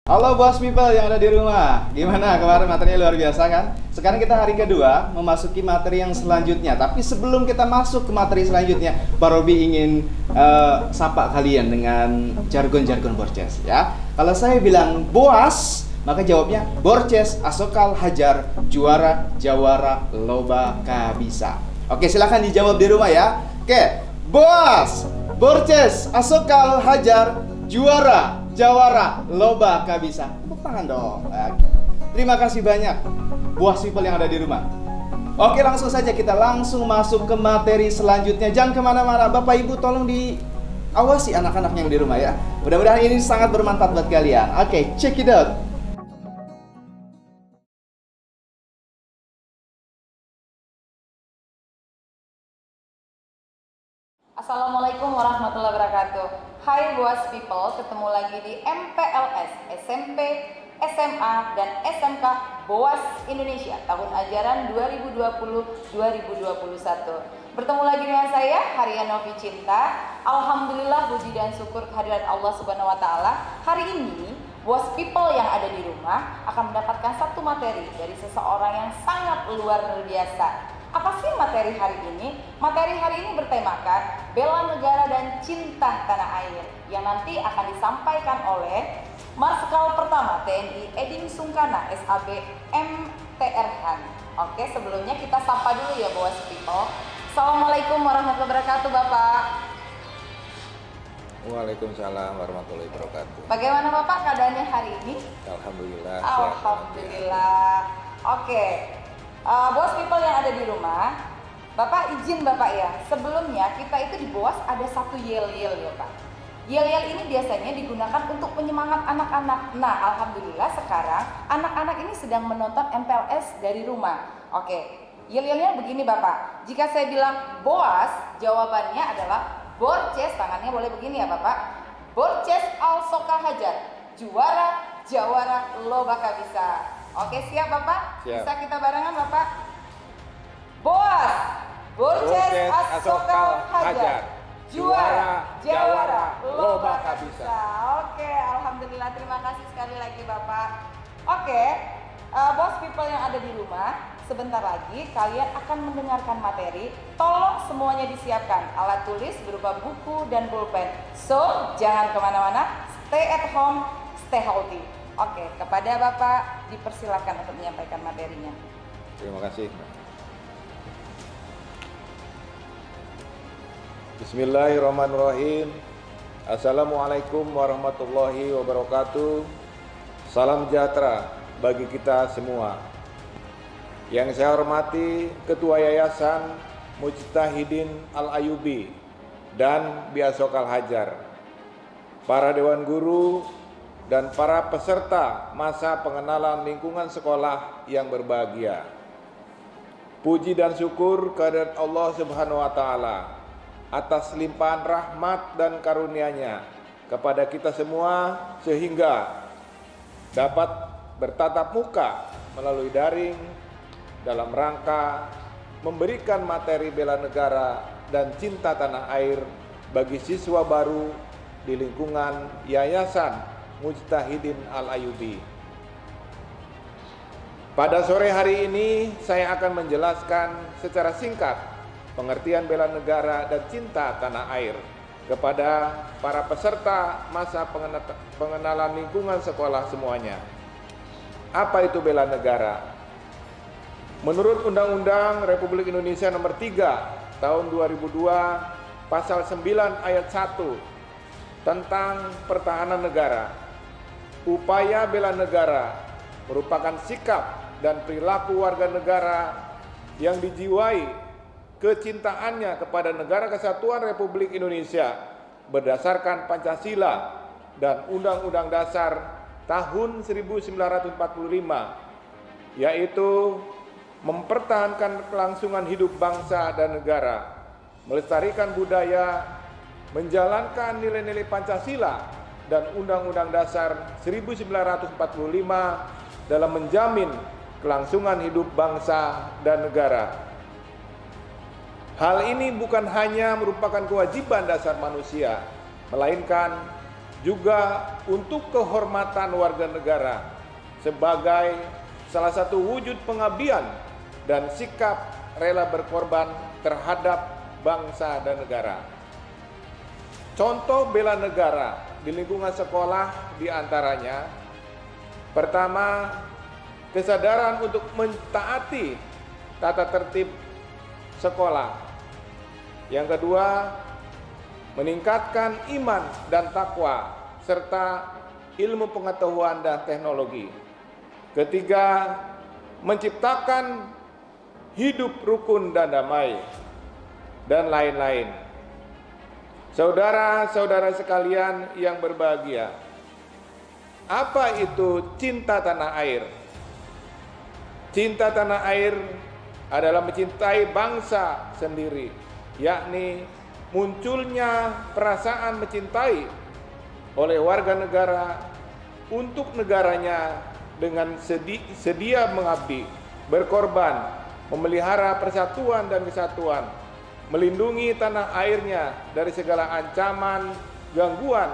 Halo Boss People yang ada di rumah. Gimana kemarin materinya luar biasa kan? Sekarang kita hari kedua memasuki materi yang selanjutnya. Tapi sebelum kita masuk ke materi selanjutnya, Pak Robi ingin sapa kalian dengan jargon-jargon Borces ya. Kalau saya bilang Boas, maka jawabnya Borces, Asokal Hajar, Juara, Jawara, Loba, Kabisa. Oke, silahkan dijawab di rumah ya. Oke, Boas, Borces, Asokal Hajar, Juara, Jawara, Loba, Kabisa. Tepuk tangan dong. Terima kasih banyak Boss People yang ada di rumah. Oke, langsung saja kita langsung masuk ke materi selanjutnya. Jangan kemana-mana, Bapak Ibu tolong diawasi anak-anak yang di rumah ya. Mudah-mudahan ini sangat bermanfaat buat kalian. Oke, check it out. Assalamualaikum warahmatullahi wabarakatuh. Hai Boas People, ketemu lagi di MPLS, SMP, SMA, dan SMK Boas Indonesia tahun ajaran 2020-2021. Bertemu lagi dengan saya, Haryanovi Cinta. Alhamdulillah, puji dan syukur kehadiran Allah Subhanahu wa Ta'ala. Hari ini, Boas People yang ada di rumah akan mendapatkan satu materi dari seseorang yang sangat luar biasa. Apa sih materi hari ini? Materi hari ini bertemakan bela negara dan cinta tanah air yang nanti akan disampaikan oleh Marskal Pertama TNI Edim Sungkana SAB MTRH. Oke, sebelumnya kita sapa dulu ya Boas People. Assalamualaikum warahmatullahi wabarakatuh Bapak. Waalaikumsalam warahmatullahi wabarakatuh. Bagaimana Bapak keadaannya hari ini? Alhamdulillah. Alhamdulillah. Oke. Boas People yang ada di rumah, Bapak izin Bapak ya, sebelumnya kita itu di Boas ada satu yel-yel ya Pak. Yel-yel ini biasanya digunakan untuk penyemangat anak-anak. Nah, alhamdulillah sekarang anak-anak ini sedang menonton MPLS dari rumah. Oke, yel-yelnya begini Bapak. Jika saya bilang Boas, jawabannya adalah Borces, tangannya boleh begini ya Bapak. Borces Al-Soka Hajar, Juara, Jawara, Loba, Kabisa. Oke, siap Bapak? Siap. Bisa kita barengan Bapak? Boas, Borces Asokal Hajar, Juara, Jawara, Loba, Kabisa. Oke, alhamdulillah, terima kasih sekali lagi Bapak. Oke, Boss People yang ada di rumah, sebentar lagi kalian akan mendengarkan materi. Tolong semuanya disiapkan alat tulis berupa buku dan pulpen. So, jangan kemana-mana, stay at home, stay healthy. Oke, kepada Bapak dipersilakan untuk menyampaikan materinya. Terima kasih. Bismillahirrahmanirrahim. Assalamualaikum warahmatullahi wabarakatuh. Salam sejahtera bagi kita semua. Yang saya hormati Ketua Yayasan Mujtahidin Al-Ayubi dan Biasokal Hajar, para Dewan Guru, dan para peserta masa pengenalan lingkungan sekolah yang berbahagia. Puji dan syukur kehadirat Allah Subhanahu wa Ta'ala atas limpahan rahmat dan karunia-Nya kepada kita semua sehingga dapat bertatap muka melalui daring dalam rangka memberikan materi bela negara dan cinta tanah air bagi siswa baru di lingkungan Yayasan Mujtahidin Al-Ayubi. Pada sore hari ini saya akan menjelaskan secara singkat pengertian bela negara dan cinta tanah air kepada para peserta masa pengenalan lingkungan sekolah semuanya. Apa itu bela negara? Menurut Undang-Undang Republik Indonesia Nomor 3 Tahun 2002 Pasal 9 Ayat 1 tentang pertahanan negara, upaya bela negara merupakan sikap dan perilaku warga negara yang dijiwai kecintaannya kepada Negara Kesatuan Republik Indonesia berdasarkan Pancasila dan Undang-Undang Dasar tahun 1945, yaitu mempertahankan kelangsungan hidup bangsa dan negara, melestarikan budaya, menjalankan nilai-nilai Pancasila dan Undang-Undang Dasar 1945 dalam menjamin kelangsungan hidup bangsa dan negara. Hal ini bukan hanya merupakan kewajiban dasar manusia, melainkan juga untuk kehormatan warga negara sebagai salah satu wujud pengabdian dan sikap rela berkorban terhadap bangsa dan negara. Contoh bela negara di lingkungan sekolah diantaranya: pertama, kesadaran untuk mentaati tata tertib sekolah. Yang kedua, meningkatkan iman dan takwa serta ilmu pengetahuan dan teknologi. Ketiga, menciptakan hidup rukun dan damai, dan lain-lain. Saudara-saudara sekalian yang berbahagia, apa itu cinta tanah air? Cinta tanah air adalah mencintai bangsa sendiri, yakni munculnya perasaan mencintai oleh warga negara untuk negaranya dengan sedia mengabdi, berkorban, memelihara persatuan dan kesatuan, melindungi tanah airnya dari segala ancaman, gangguan,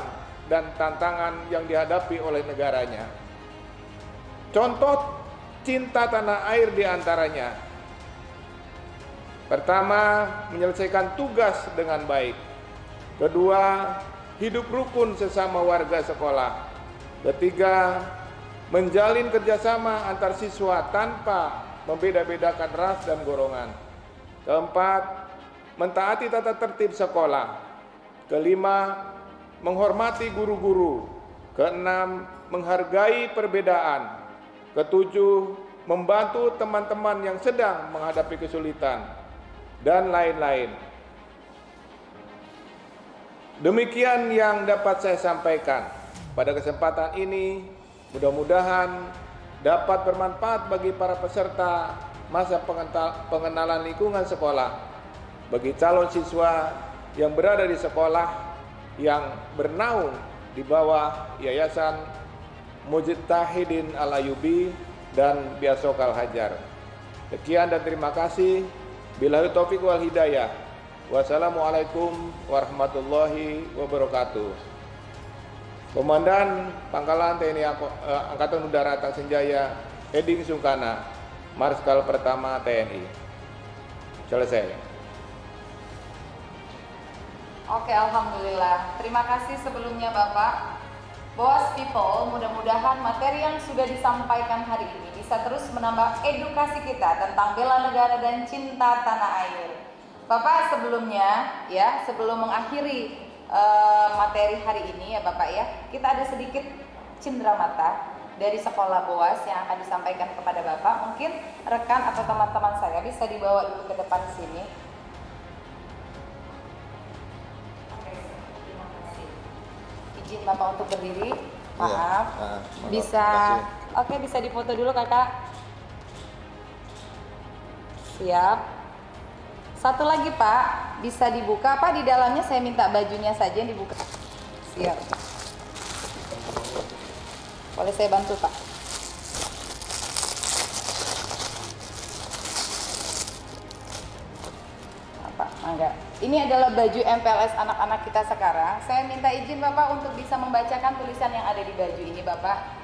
dan tantangan yang dihadapi oleh negaranya. Contoh cinta tanah air diantaranya: pertama, menyelesaikan tugas dengan baik. Kedua, hidup rukun sesama warga sekolah. Ketiga, menjalin kerjasama antar siswa tanpa membeda-bedakan ras dan golongan. Keempat, mentaati tata tertib sekolah. Kelima, menghormati guru-guru. Keenam, menghargai perbedaan. Ketujuh, membantu teman-teman yang sedang menghadapi kesulitan, dan lain-lain. Demikian yang dapat saya sampaikan pada kesempatan ini. Mudah-mudahan dapat bermanfaat bagi para peserta masa pengenalan lingkungan sekolah, bagi calon siswa yang berada di sekolah yang bernaung di bawah Yayasan Mujtahidin Al-Ayyubi dan Biasokal Hajar. Sekian dan terima kasih. Billahi taufiq wal hidayah. Wassalamualaikum warahmatullahi wabarakatuh. Komandan Pangkalan TNI Angkatan Udara Taksing Jaya, Heding Sungkana, Marskal Pertama TNI. Selesai. Oke, alhamdulillah. Terima kasih sebelumnya Bapak. Boas People, mudah-mudahan materi yang sudah disampaikan hari ini bisa terus menambah edukasi kita tentang bela negara dan cinta tanah air. Bapak, sebelumnya ya, sebelum mengakhiri materi hari ini ya Bapak ya, kita ada sedikit cenderamata dari sekolah Boas yang akan disampaikan kepada Bapak. Mungkin rekan atau teman-teman saya bisa dibawa dulu ke depan sini. Izin Bapak untuk berdiri, maaf. Ya, Bisa, oke, bisa difoto dulu Kakak. Siap. Satu lagi Pak, bisa dibuka Pak, di dalamnya saya minta bajunya saja yang dibuka. Siap. Boleh saya bantu Pak? Pak, mangga. Ini adalah baju MPLS anak-anak kita sekarang. Saya minta izin Bapak untuk bisa membacakan tulisan yang ada di baju ini Bapak.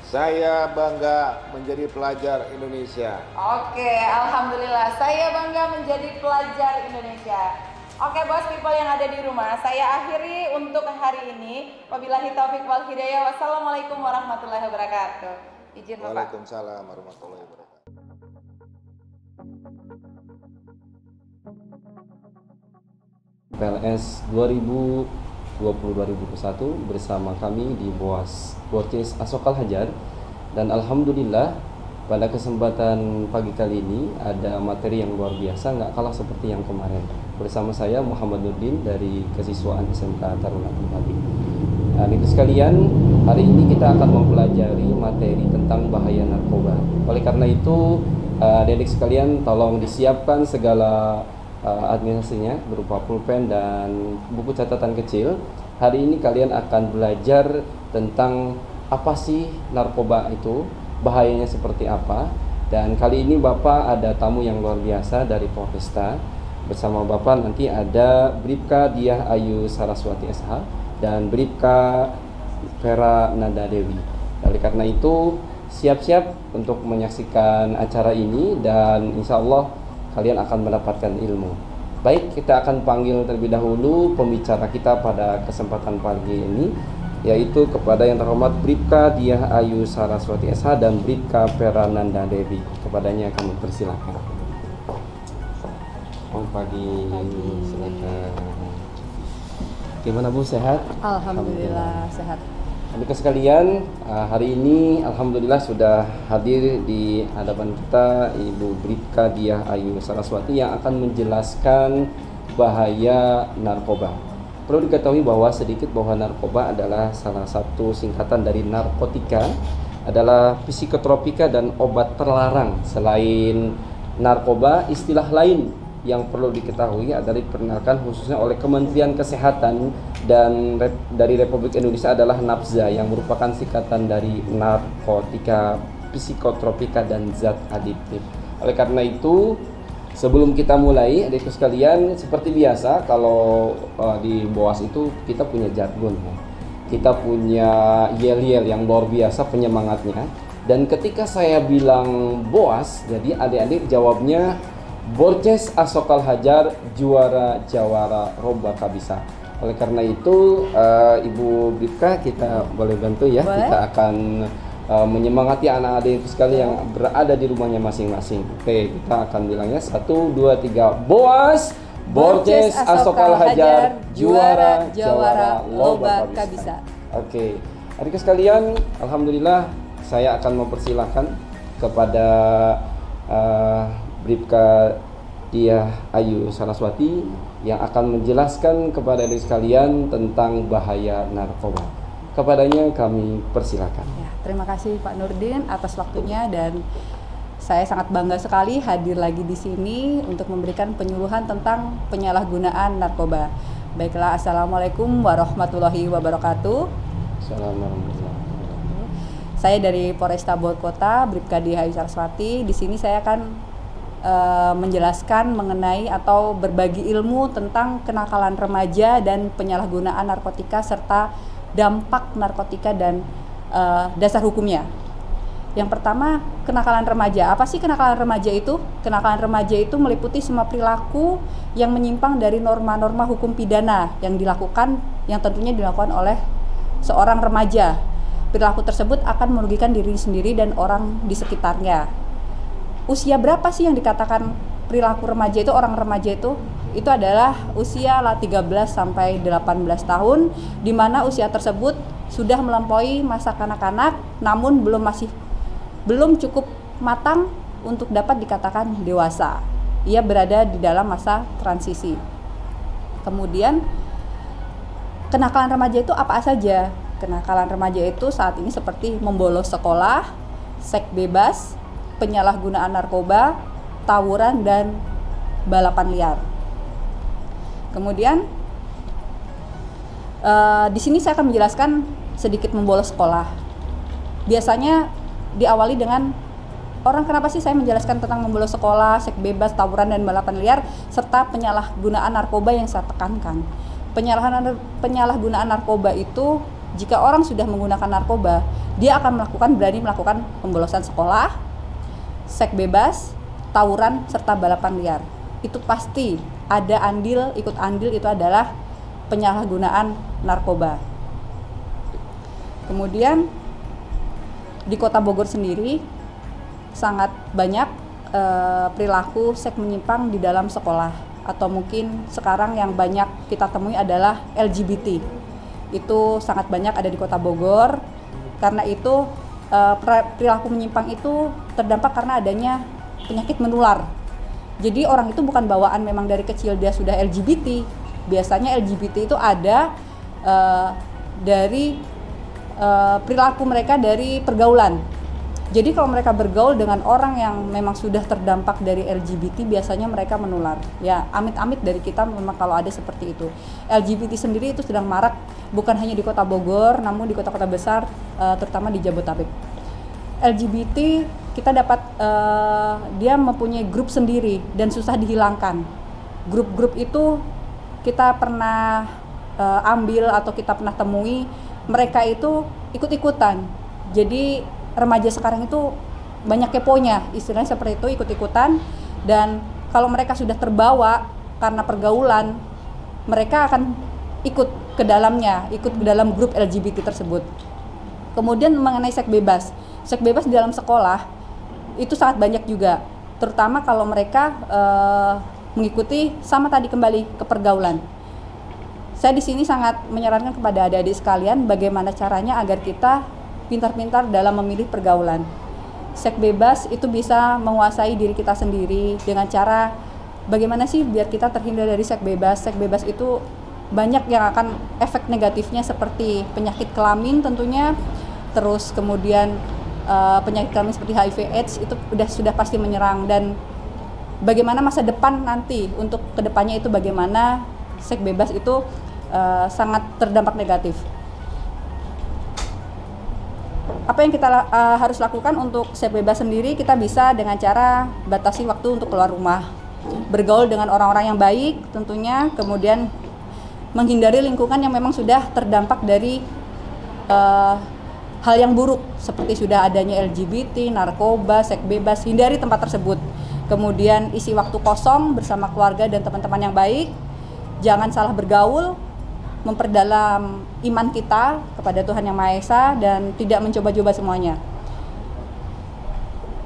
Saya bangga menjadi pelajar Indonesia. Oke, alhamdulillah. Saya bangga menjadi pelajar Indonesia. Oke, Boas People yang ada di rumah, saya akhiri untuk hari ini. Wabillahi taufiq wal hidayah. Wassalamualaikum warahmatullahi wabarakatuh. Izin Bapak. Waalaikumsalam warahmatullahi wabarakatuh. PLS 2020-2021 bersama kami di Boas Borces Asokal Hajar, dan alhamdulillah pada kesempatan pagi kali ini ada materi yang luar biasa, nggak kalah seperti yang kemarin. Bersama saya Muhammad Nurdin dari kesiswaan SMK Taruna Kembali. Nah, itu sekalian, hari ini kita akan mempelajari materi tentang bahaya narkoba. Oleh karena itu, adik-adik sekalian tolong disiapkan segala administrasinya berupa pulpen dan buku catatan kecil. Hari ini kalian akan belajar tentang apa sih narkoba itu, bahayanya seperti apa. Dan kali ini Bapak ada tamu yang luar biasa dari Polresta. Bersama Bapak nanti ada Bribka Diah Ayu Saraswati SH, dan Bribka Vera Nanda Dewi. Oleh karena itu, siap-siap untuk menyaksikan acara ini dan insya Allah kalian akan mendapatkan ilmu. Baik, kita akan panggil terlebih dahulu pembicara kita pada kesempatan pagi ini, yaitu kepada yang terhormat Bribka Diah Ayu Saraswati SH dan Bribka Vera Nanda Dewi. Kepadanya kami persilakan. Selamat pagi. Silakan. Gimana Bu, sehat? Alhamdulillah sehat. Adik sekalian, hari ini Alhamdulillah sudah hadir di hadapan kita Ibu Bribka Diah Ayu Saraswati yang akan menjelaskan bahaya narkoba. Perlu diketahui bahwa narkoba adalah salah satu singkatan dari narkotika, adalah psikotropika dan obat terlarang. Selain narkoba, istilah lain yang perlu diketahui adalah diperkenalkan khususnya oleh Kementerian Kesehatan dan dari Republik Indonesia adalah NAPZA, yang merupakan singkatan dari narkotika, psikotropika dan zat adiktif. Oleh karena itu, sebelum kita mulai, adikku sekalian, seperti biasa kalau di BOAS itu kita punya jargon, ya. Kita punya yel-yel yang luar biasa penyemangatnya. Dan ketika saya bilang BOAS, jadi adik-adik jawabnya Borces Asokal Hajar, juara jawara Roba Kabisa. Oleh karena itu, Ibu Bribka, kita boleh bantu ya. Boleh. Kita akan menyemangati anak-adik sekali yang berada di rumahnya masing-masing. Oke, kita akan bilangnya 1, 2, 3. Boas Borces Asokal Hajar, juara jawara Roba Kabisa. Oke, adik sekalian, alhamdulillah saya akan mempersilahkan kepada Bribka Diah Ayu Saraswati yang akan menjelaskan kepada adik sekalian tentang bahaya narkoba. Kepadanya kami persilakan. Ya, terima kasih Pak Nurdin atas waktunya, dan saya sangat bangga sekali hadir lagi di sini untuk memberikan penyuluhan tentang penyalahgunaan narkoba. Baiklah, Assalamualaikum warahmatullahi wabarakatuh. Assalamualaikum. Saya dari Polresta Bogor Kota, Bribka Diah Ayu Saraswati. Di sini saya akan menjelaskan mengenai atau berbagi ilmu tentang kenakalan remaja dan penyalahgunaan narkotika serta dampak narkotika dan dasar hukumnya. Yang pertama, kenakalan remaja. Apa sih kenakalan remaja itu? Kenakalan remaja itu meliputi semua perilaku yang menyimpang dari norma-norma hukum pidana yang tentunya dilakukan oleh seorang remaja. Perilaku tersebut akan merugikan diri sendiri dan orang di sekitarnya. Usia berapa sih yang dikatakan perilaku remaja itu, orang remaja itu? Itu adalah usia 13 sampai 18 tahun, di mana usia tersebut sudah melampaui masa kanak-kanak, namun belum cukup matang untuk dapat dikatakan dewasa. Ia berada di dalam masa transisi. Kemudian, kenakalan remaja itu apa saja? Kenakalan remaja itu saat ini seperti membolos sekolah, seks bebas, penyalahgunaan narkoba, tawuran, dan balapan liar. Kemudian di sini saya akan menjelaskan sedikit membolos sekolah. Biasanya diawali dengan kenapa sih saya menjelaskan tentang membolos sekolah, seks bebas, tawuran, dan balapan liar, serta penyalahgunaan narkoba yang saya tekankan. Penyalahgunaan narkoba itu, jika orang sudah menggunakan narkoba, dia akan berani melakukan pembolosan sekolah, seks bebas, tawuran, serta balapan liar. Itu pasti ada ikut andil itu adalah penyalahgunaan narkoba. Kemudian di Kota Bogor sendiri sangat banyak perilaku seks menyimpang di dalam sekolah, atau mungkin sekarang yang banyak kita temui adalah LGBT. Itu sangat banyak ada di Kota Bogor. Karena itu perilaku menyimpang itu terdampak karena adanya penyakit menular. Jadi orang itu bukan bawaan memang dari kecil dia sudah LGBT. Biasanya LGBT itu ada dari perilaku mereka dari pergaulan. Jadi kalau mereka bergaul dengan orang yang memang sudah terdampak dari LGBT, biasanya mereka menular. Ya, amit-amit dari kita memang kalau ada seperti itu. LGBT sendiri itu sedang marak bukan hanya di Kota Bogor, namun di kota-kota besar, terutama di Jabodetabek. LGBT kita dapat dia mempunyai grup sendiri dan susah dihilangkan. Grup-grup itu kita pernah ambil atau kita pernah temui, mereka itu ikut-ikutan. Jadi remaja sekarang itu banyak keponya, istilahnya seperti itu, ikut-ikutan. Dan kalau mereka sudah terbawa karena pergaulan, mereka akan ikut ke dalamnya, ikut ke dalam grup LGBT tersebut. Kemudian mengenai seks bebas di dalam sekolah itu sangat banyak juga, terutama kalau mereka mengikuti sama tadi kembali ke pergaulan. Saya di sini sangat menyarankan kepada adik-adik sekalian bagaimana caranya agar kita pintar-pintar dalam memilih pergaulan. Seks bebas itu bisa menguasai diri kita sendiri dengan cara bagaimana sih biar kita terhindar dari seks bebas. Seks bebas itu banyak yang akan efek negatifnya seperti penyakit kelamin tentunya, terus kemudian penyakit kelamin seperti HIV/AIDS itu sudah pasti menyerang, dan bagaimana masa depan nanti untuk kedepannya itu bagaimana seks bebas itu sangat terdampak negatif. Apa yang kita harus lakukan untuk seks bebas sendiri? Kita bisa dengan cara batasi waktu untuk keluar rumah, bergaul dengan orang-orang yang baik tentunya, kemudian menghindari lingkungan yang memang sudah terdampak dari hal yang buruk seperti sudah adanya LGBT, narkoba, seks bebas. Hindari tempat tersebut. Kemudian isi waktu kosong bersama keluarga dan teman-teman yang baik. Jangan salah bergaul, memperdalam iman kita kepada Tuhan Yang Maha Esa, dan tidak mencoba-coba semuanya.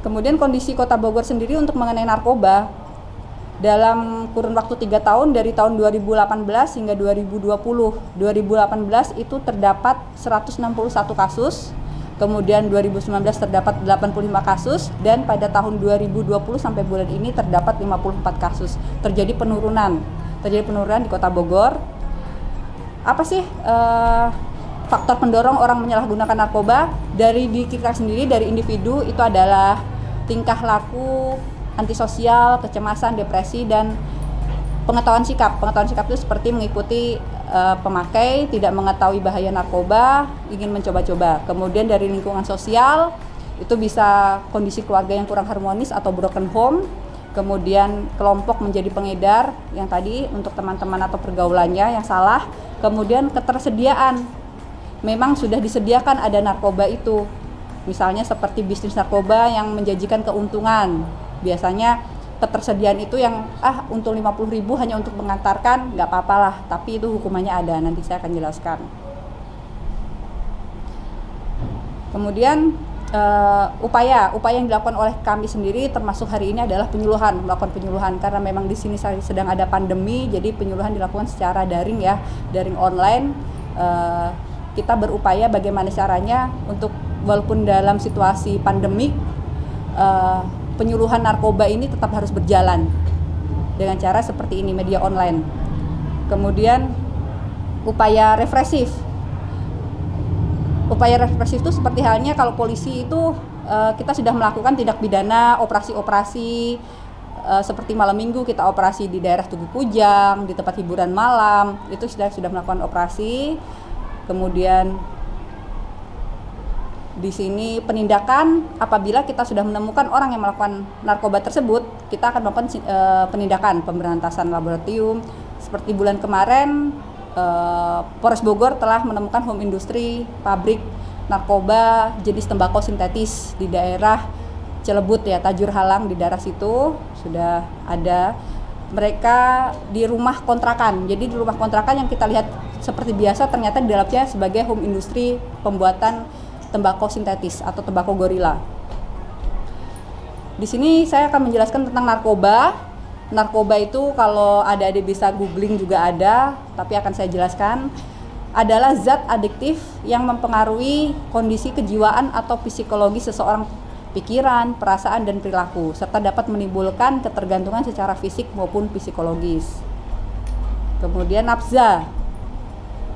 Kemudian kondisi Kota Bogor sendiri untuk mengenai narkoba, dalam kurun waktu 3 tahun dari tahun 2018 hingga 2020. 2018 itu terdapat 161 kasus, kemudian 2019 terdapat 85 kasus, dan pada tahun 2020 sampai bulan ini terdapat 54 kasus. Terjadi penurunan di Kota Bogor. Apa sih faktor pendorong orang menyalahgunakan narkoba? Dari diri kita sendiri, dari individu, itu adalah tingkah laku antisosial, kecemasan, depresi, dan pengetahuan sikap. Pengetahuan sikap itu seperti mengikuti pemakai, tidak mengetahui bahaya narkoba, ingin mencoba-coba. Kemudian dari lingkungan sosial, itu bisa kondisi keluarga yang kurang harmonis atau broken home. Kemudian kelompok menjadi pengedar, yang tadi untuk teman-teman atau pergaulannya yang salah. Kemudian ketersediaan, memang sudah disediakan ada narkoba itu. Misalnya seperti bisnis narkoba yang menjanjikan keuntungan. Biasanya ketersediaan itu yang untung 50.000 hanya untuk mengantarkan, nggak apa-apa lah, tapi itu hukumannya ada, nanti saya akan jelaskan. Kemudian upaya yang dilakukan oleh kami sendiri termasuk hari ini adalah melakukan penyuluhan, karena memang di sini sedang ada pandemi, jadi penyuluhan dilakukan secara daring ya, daring online. Kita berupaya bagaimana caranya untuk walaupun dalam situasi pandemik, penyuluhan narkoba ini tetap harus berjalan dengan cara seperti ini, media online. Kemudian upaya represif itu seperti halnya kalau polisi itu kita sudah melakukan tindak pidana operasi-operasi seperti malam minggu kita operasi di daerah Tugu Kujang, di tempat hiburan malam, itu sudah melakukan operasi. Kemudian di sini penindakan, apabila kita sudah menemukan orang yang melakukan narkoba tersebut, kita akan melakukan penindakan pemberantasan laboratorium. Seperti bulan kemarin, Polres Bogor telah menemukan home industry, pabrik narkoba jenis tembakau sintetis di daerah Cilebut ya, Tajur Halang, di daerah situ sudah ada. Mereka di rumah kontrakan, jadi di rumah kontrakan yang kita lihat seperti biasa, ternyata di dalamnya sebagai home industry pembuatan tembakau sintetis atau tembakau gorila. Di sini saya akan menjelaskan tentang narkoba. Narkoba itu kalau adik-adik bisa googling juga ada, tapi akan saya jelaskan. Adalah zat adiktif yang mempengaruhi kondisi kejiwaan atau psikologi seseorang, pikiran, perasaan, dan perilaku, serta dapat menimbulkan ketergantungan secara fisik maupun psikologis. Kemudian nafza.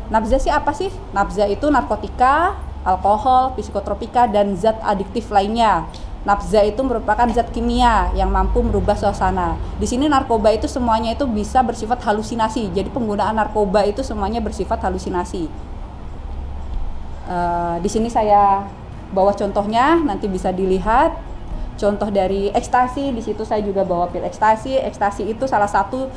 Nafza sih apa sih? Nafza itu narkotika, alkohol, psikotropika, dan zat adiktif lainnya. Nafza itu merupakan zat kimia yang mampu merubah suasana. Di sini narkoba itu semuanya itu bisa bersifat halusinasi. Jadi penggunaan narkoba itu semuanya bersifat halusinasi. Di sini saya bawa contohnya, nanti bisa dilihat. Contoh dari ekstasi, di situ saya juga bawa pil ekstasi. Ekstasi itu salah satu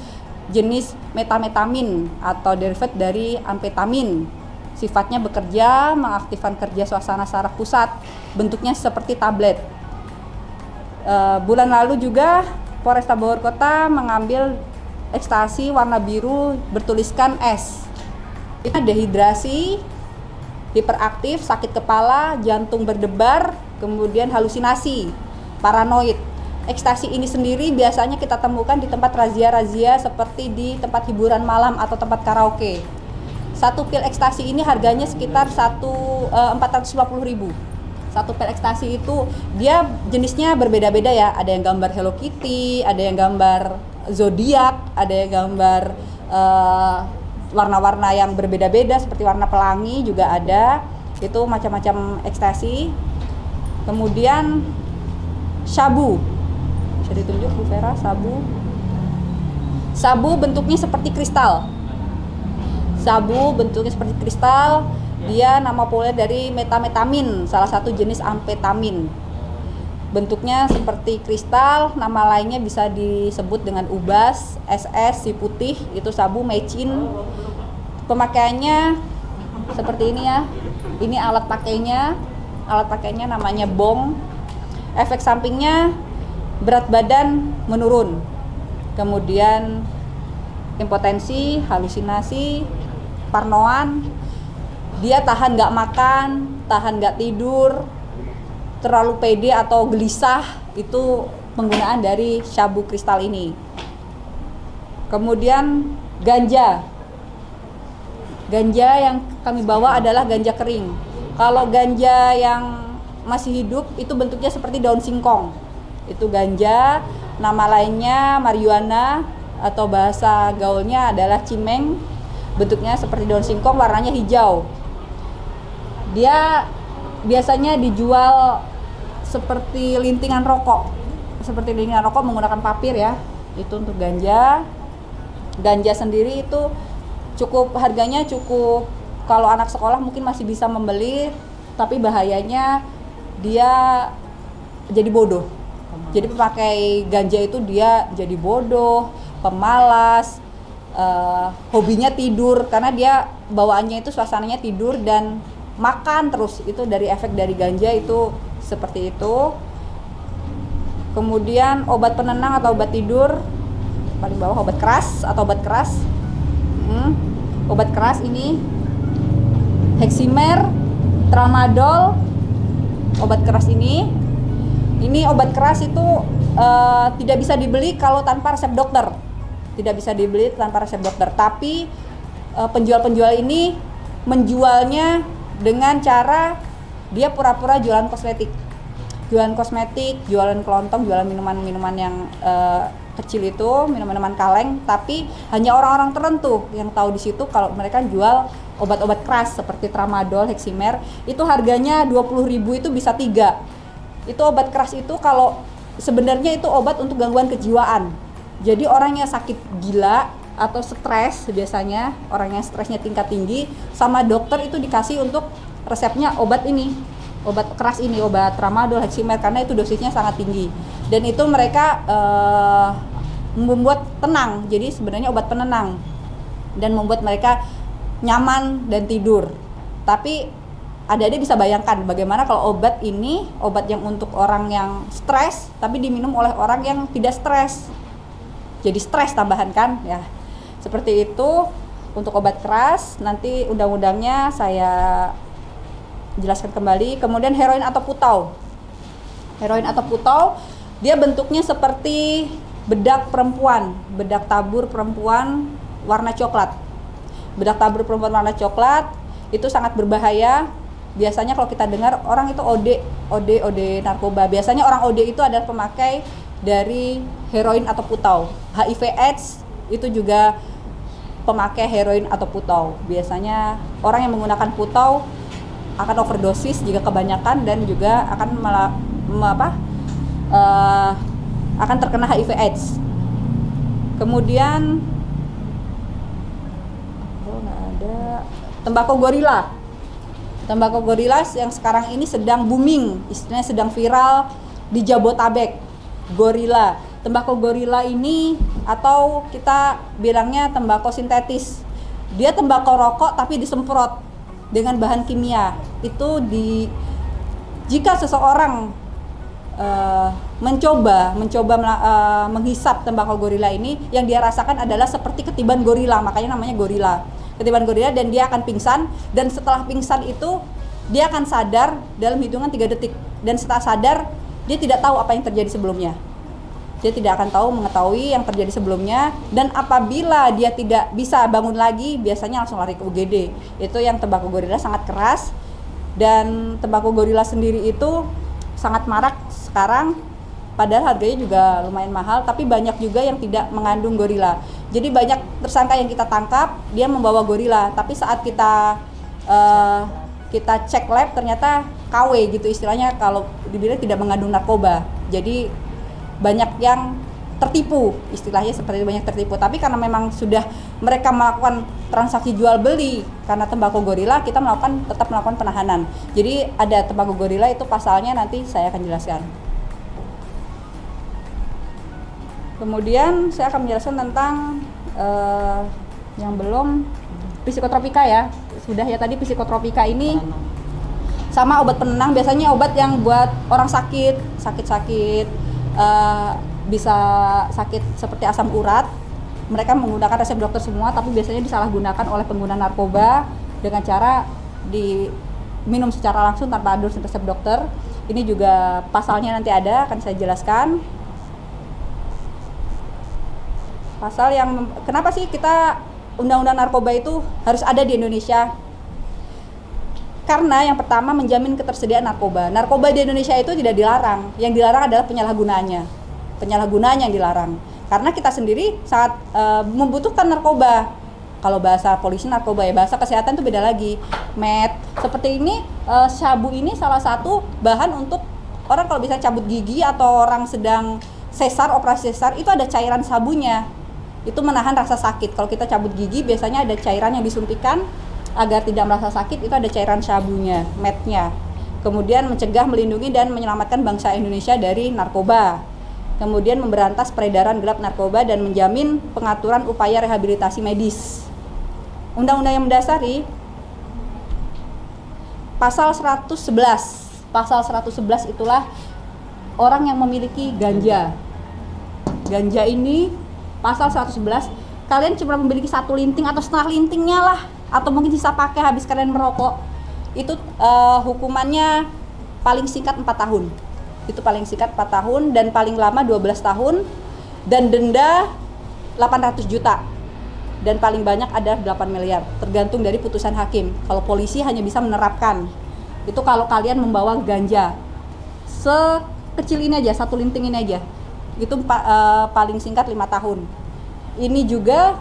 jenis metametamin atau derivat dari amfetamin. Sifatnya bekerja mengaktifkan kerja suasana saraf pusat, bentuknya seperti tablet. Bulan lalu juga Polresta Bogor Kota mengambil ekstasi warna biru bertuliskan S. Itu dehidrasi, hiperaktif, sakit kepala, jantung berdebar, kemudian halusinasi, paranoid. Ekstasi ini sendiri biasanya kita temukan di tempat razia-razia seperti di tempat hiburan malam atau tempat karaoke. Satu pil ekstasi ini harganya sekitar 450.000. Satu pil ekstasi itu dia jenisnya berbeda-beda ya. Ada yang gambar Hello Kitty, ada yang gambar zodiak, ada yang gambar warna-warna yang berbeda-beda seperti warna pelangi juga ada. Itu macam-macam ekstasi. Kemudian sabu. Bisa ditunjuk Bu Vera, sabu. Sabu bentuknya seperti kristal. Sabu bentuknya seperti kristal. Dia nama populer dari metametamin, salah satu jenis amfetamin. Bentuknya seperti kristal, nama lainnya bisa disebut dengan ubas, SS, si putih, itu sabu, mecin. Pemakaiannya seperti ini ya. Ini alat pakainya. Alat pakainya namanya bong. Efek sampingnya berat badan menurun, kemudian impotensi, halusinasi, parnoan, dia tahan nggak makan, tahan nggak tidur, terlalu pede atau gelisah, itu penggunaan dari sabu kristal ini. Kemudian ganja yang kami bawa adalah ganja kering. Kalau ganja yang masih hidup itu bentuknya seperti daun singkong. Itu ganja, nama lainnya marijuana atau bahasa gaulnya adalah cimeng. Bentuknya seperti daun singkong, warnanya hijau. Dia biasanya dijual seperti lintingan rokok. Seperti lintingan rokok menggunakan papir ya. Itu untuk ganja. Ganja sendiri itu harganya cukup, kalau anak sekolah mungkin masih bisa membeli, tapi bahayanya dia jadi bodoh. Jadi pemakai ganja itu dia jadi bodoh, pemalas, hobinya tidur karena dia bawaannya itu suasananya tidur dan makan terus. Itu dari efek dari ganja itu seperti itu. Kemudian obat penenang atau obat tidur, paling bawah obat keras atau obat keras. Obat keras ini Heximer, Tramadol. Obat keras ini obat keras itu tidak bisa dibeli kalau tanpa resep dokter. Tidak bisa dibeli tanpa resep dokter. Tapi penjual-penjual ini menjualnya dengan cara dia pura-pura jualan kosmetik. Jualan kosmetik, jualan kelontong, jualan minuman-minuman yang kecil itu, minuman-minuman kaleng, tapi hanya orang-orang tertentu yang tahu di situ kalau mereka jual obat-obat keras seperti Tramadol, Heximer. Itu harganya 20.000, itu bisa 3. Itu obat keras itu kalau sebenarnya itu obat untuk gangguan kejiwaan. Jadi orang yang sakit gila atau stres, biasanya orang yang stresnya tingkat tinggi, sama dokter itu dikasih untuk resepnya obat ini, obat keras ini, obat Tramadol, Heximer, karena itu dosisnya sangat tinggi. Dan itu mereka membuat tenang, jadi sebenarnya obat penenang dan membuat mereka nyaman dan tidur. Tapi adik-adik bisa bayangkan bagaimana kalau obat ini, obat yang untuk orang yang stres tapi diminum oleh orang yang tidak stres, jadi stres tambahan kan ya. Seperti itu untuk obat keras. Nanti undang-undangnya saya jelaskan kembali. Kemudian heroin atau putau. Heroin atau putau dia bentuknya seperti bedak perempuan, bedak tabur perempuan warna coklat. Bedak tabur perempuan warna coklat itu sangat berbahaya. Biasanya kalau kita dengar orang itu OD narkoba. Biasanya orang OD itu adalah pemakai dari heroin atau putau. HIV AIDS itu juga pemakai heroin atau putau. Biasanya orang yang menggunakan putau akan overdosis jika kebanyakan dan juga akan akan terkena HIV AIDS. Kemudian tembakau gorila. Tembakau gorila yang sekarang ini sedang booming, istilahnya sedang viral di Jabotabek. Gorila tembakau gorila ini, atau kita bilangnya tembakau sintetis. Dia tembakau rokok tapi disemprot dengan bahan kimia. Itu jika seseorang mencoba menghisap tembakau gorila ini, yang dia rasakan adalah seperti ketiban gorila, makanya namanya gorila. Ketiban gorila, dan dia akan pingsan, dan setelah pingsan itu dia akan sadar dalam hitungan 3 detik, dan setelah sadar dia tidak tahu apa yang terjadi sebelumnya. Dia tidak akan mengetahui yang terjadi sebelumnya, dan apabila dia tidak bisa bangun lagi, biasanya langsung lari ke UGD. Itu yang tembakau gorila sangat keras, dan tembakau gorila sendiri itu sangat marak sekarang, padahal harganya juga lumayan mahal, tapi banyak juga yang tidak mengandung gorila. Jadi banyak tersangka yang kita tangkap, dia membawa gorila, tapi saat kita cek lab ternyata KW gitu istilahnya, kalau dibilang tidak mengandung narkoba. Jadi banyak yang tertipu, istilahnya seperti itu, banyak tertipu. Tapi karena memang sudah mereka melakukan transaksi jual beli karena tembakau gorila, kita tetap melakukan penahanan. Jadi ada tembakau gorila itu pasalnya nanti saya akan jelaskan. Kemudian saya akan menjelaskan tentang yang belum, psikotropika ya. Sudah ya tadi, psikotropika ini sama obat penenang, biasanya obat yang buat orang sakit, bisa sakit seperti asam urat. Mereka menggunakan resep dokter semua, tapi biasanya disalahgunakan oleh pengguna narkoba dengan cara diminum secara langsung tanpa ada resep dokter. Ini juga pasalnya nanti ada, akan saya jelaskan. Pasal yang kenapa sih kita undang-undang narkoba itu harus ada di Indonesia? Karena yang pertama menjamin ketersediaan narkoba. Narkoba di Indonesia itu tidak dilarang. Yang dilarang adalah penyalahgunaannya. Penyalahgunaannya yang dilarang. Karena kita sendiri sangat membutuhkan narkoba. Kalau bahasa polisi narkoba ya, bahasa kesehatan itu beda lagi. Seperti ini, sabu ini salah satu bahan untuk orang kalau bisa cabut gigi atau orang sedang operasi sesar, itu ada cairan sabunya. Itu menahan rasa sakit. Kalau kita cabut gigi biasanya ada cairan yang disuntikan agar tidak merasa sakit, itu ada cairan sabunya, metnya. Kemudian mencegah, melindungi, dan menyelamatkan bangsa Indonesia dari narkoba. Kemudian memberantas peredaran gelap narkoba dan menjamin pengaturan upaya rehabilitasi medis. Undang-undang yang mendasari pasal 111. Pasal 111 itulah orang yang memiliki ganja. Ganja ini pasal 111, kalian cuma memiliki 1 linting atau setengah lintingnya lah, atau mungkin sisa pakai habis kalian merokok, itu hukumannya paling singkat 4 tahun. Itu paling singkat 4 tahun, dan paling lama 12 tahun, dan denda 800 juta, dan paling banyak ada 8 miliar, tergantung dari putusan hakim. Kalau polisi hanya bisa menerapkan itu kalau kalian membawa ganja sekecil ini aja, 1 linting ini aja, itu paling singkat 5 tahun. Ini juga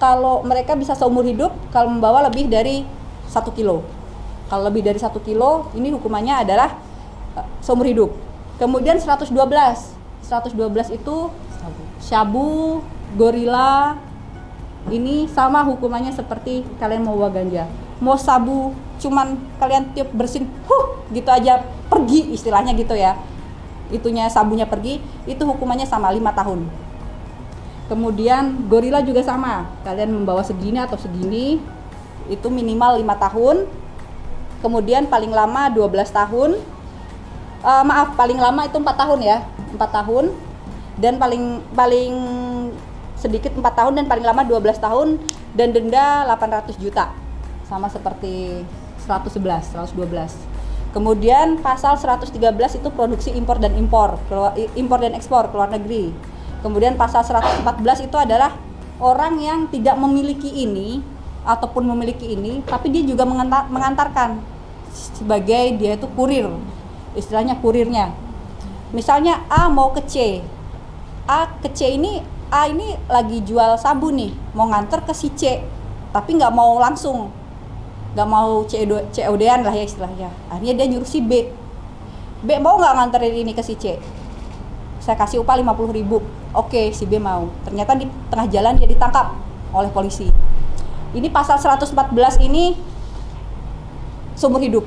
kalau mereka bisa seumur hidup kalau membawa lebih dari 1 kilo. Kalau lebih dari 1 kilo, ini hukumannya adalah seumur hidup. Kemudian 112 itu sabu, gorila, ini sama hukumannya seperti kalian mau bawa ganja. Mau sabu cuman kalian tiup bersin, gitu aja pergi, istilahnya gitu ya. Itunya sabunya pergi, itu hukumannya sama 5 tahun. Kemudian gorila juga sama, kalian membawa segini atau segini, itu minimal 5 tahun. Kemudian paling lama 12 tahun. Paling lama itu 4 tahun ya, 4 tahun. Dan paling sedikit 4 tahun, dan paling lama 12 tahun, dan denda 800 juta. Sama seperti 112. Kemudian pasal 113 itu produksi impor dan ekspor ke luar negeri. Kemudian pasal 114 itu adalah orang yang tidak memiliki ini ataupun memiliki ini, tapi dia juga mengantarkan sebagai dia itu kurir, istilahnya kurirnya. Misalnya A mau ke C, A ini lagi jual sabu nih, mau nganter ke si C, tapi nggak mau langsung, nggak mau COD-an lah ya istilahnya. Akhirnya dia nyuruh si B mau nggak nganterin ini ke si C, saya kasih upah 50.000. Oke, si B mau. Ternyata di tengah jalan dia ditangkap oleh polisi. Ini pasal 114 ini seumur hidup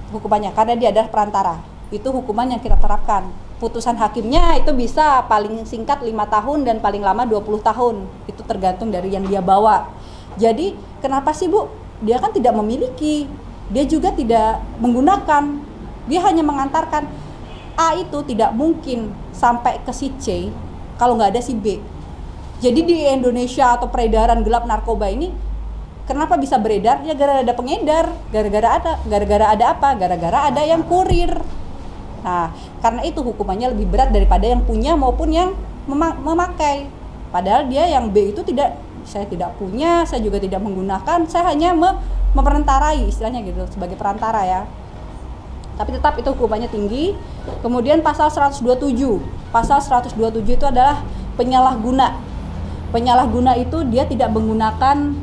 hukumannya, karena dia adalah perantara. itu hukuman yang kita terapkan. Putusan hakimnya itu bisa paling singkat 5 tahun dan paling lama 20 tahun. Itu tergantung dari yang dia bawa. Jadi kenapa sih Bu? Dia kan tidak memiliki, dia juga tidak menggunakan, dia hanya mengantarkan. A itu tidak mungkin sampai ke si C kalau nggak ada si B. Jadi di Indonesia atau peredaran gelap narkoba ini kenapa bisa beredar? Ya gara-gara ada pengedar, gara-gara ada apa? Gara-gara ada yang kurir. Nah, karena itu hukumannya lebih berat daripada yang punya maupun yang memakai. Padahal dia yang B itu saya tidak punya, saya juga tidak menggunakan, saya hanya memerantarai, istilahnya gitu, sebagai perantara ya. Tapi tetap itu hukumannya tinggi. Kemudian pasal 127. Pasal 127 itu adalah penyalahguna. Penyalahguna itu dia tidak menggunakan,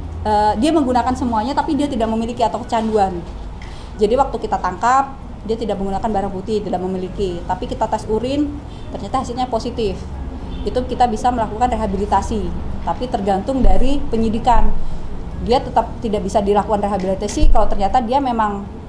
dia menggunakan semuanya tapi dia tidak memiliki atau kecanduan. Jadi waktu kita tangkap, dia tidak menggunakan barang putih, tidak memiliki. Tapi kita tes urin, ternyata hasilnya positif. Itu kita bisa melakukan rehabilitasi. Tapi tergantung dari penyidikan. Dia tetap tidak bisa dilakukan rehabilitasi kalau ternyata dia memang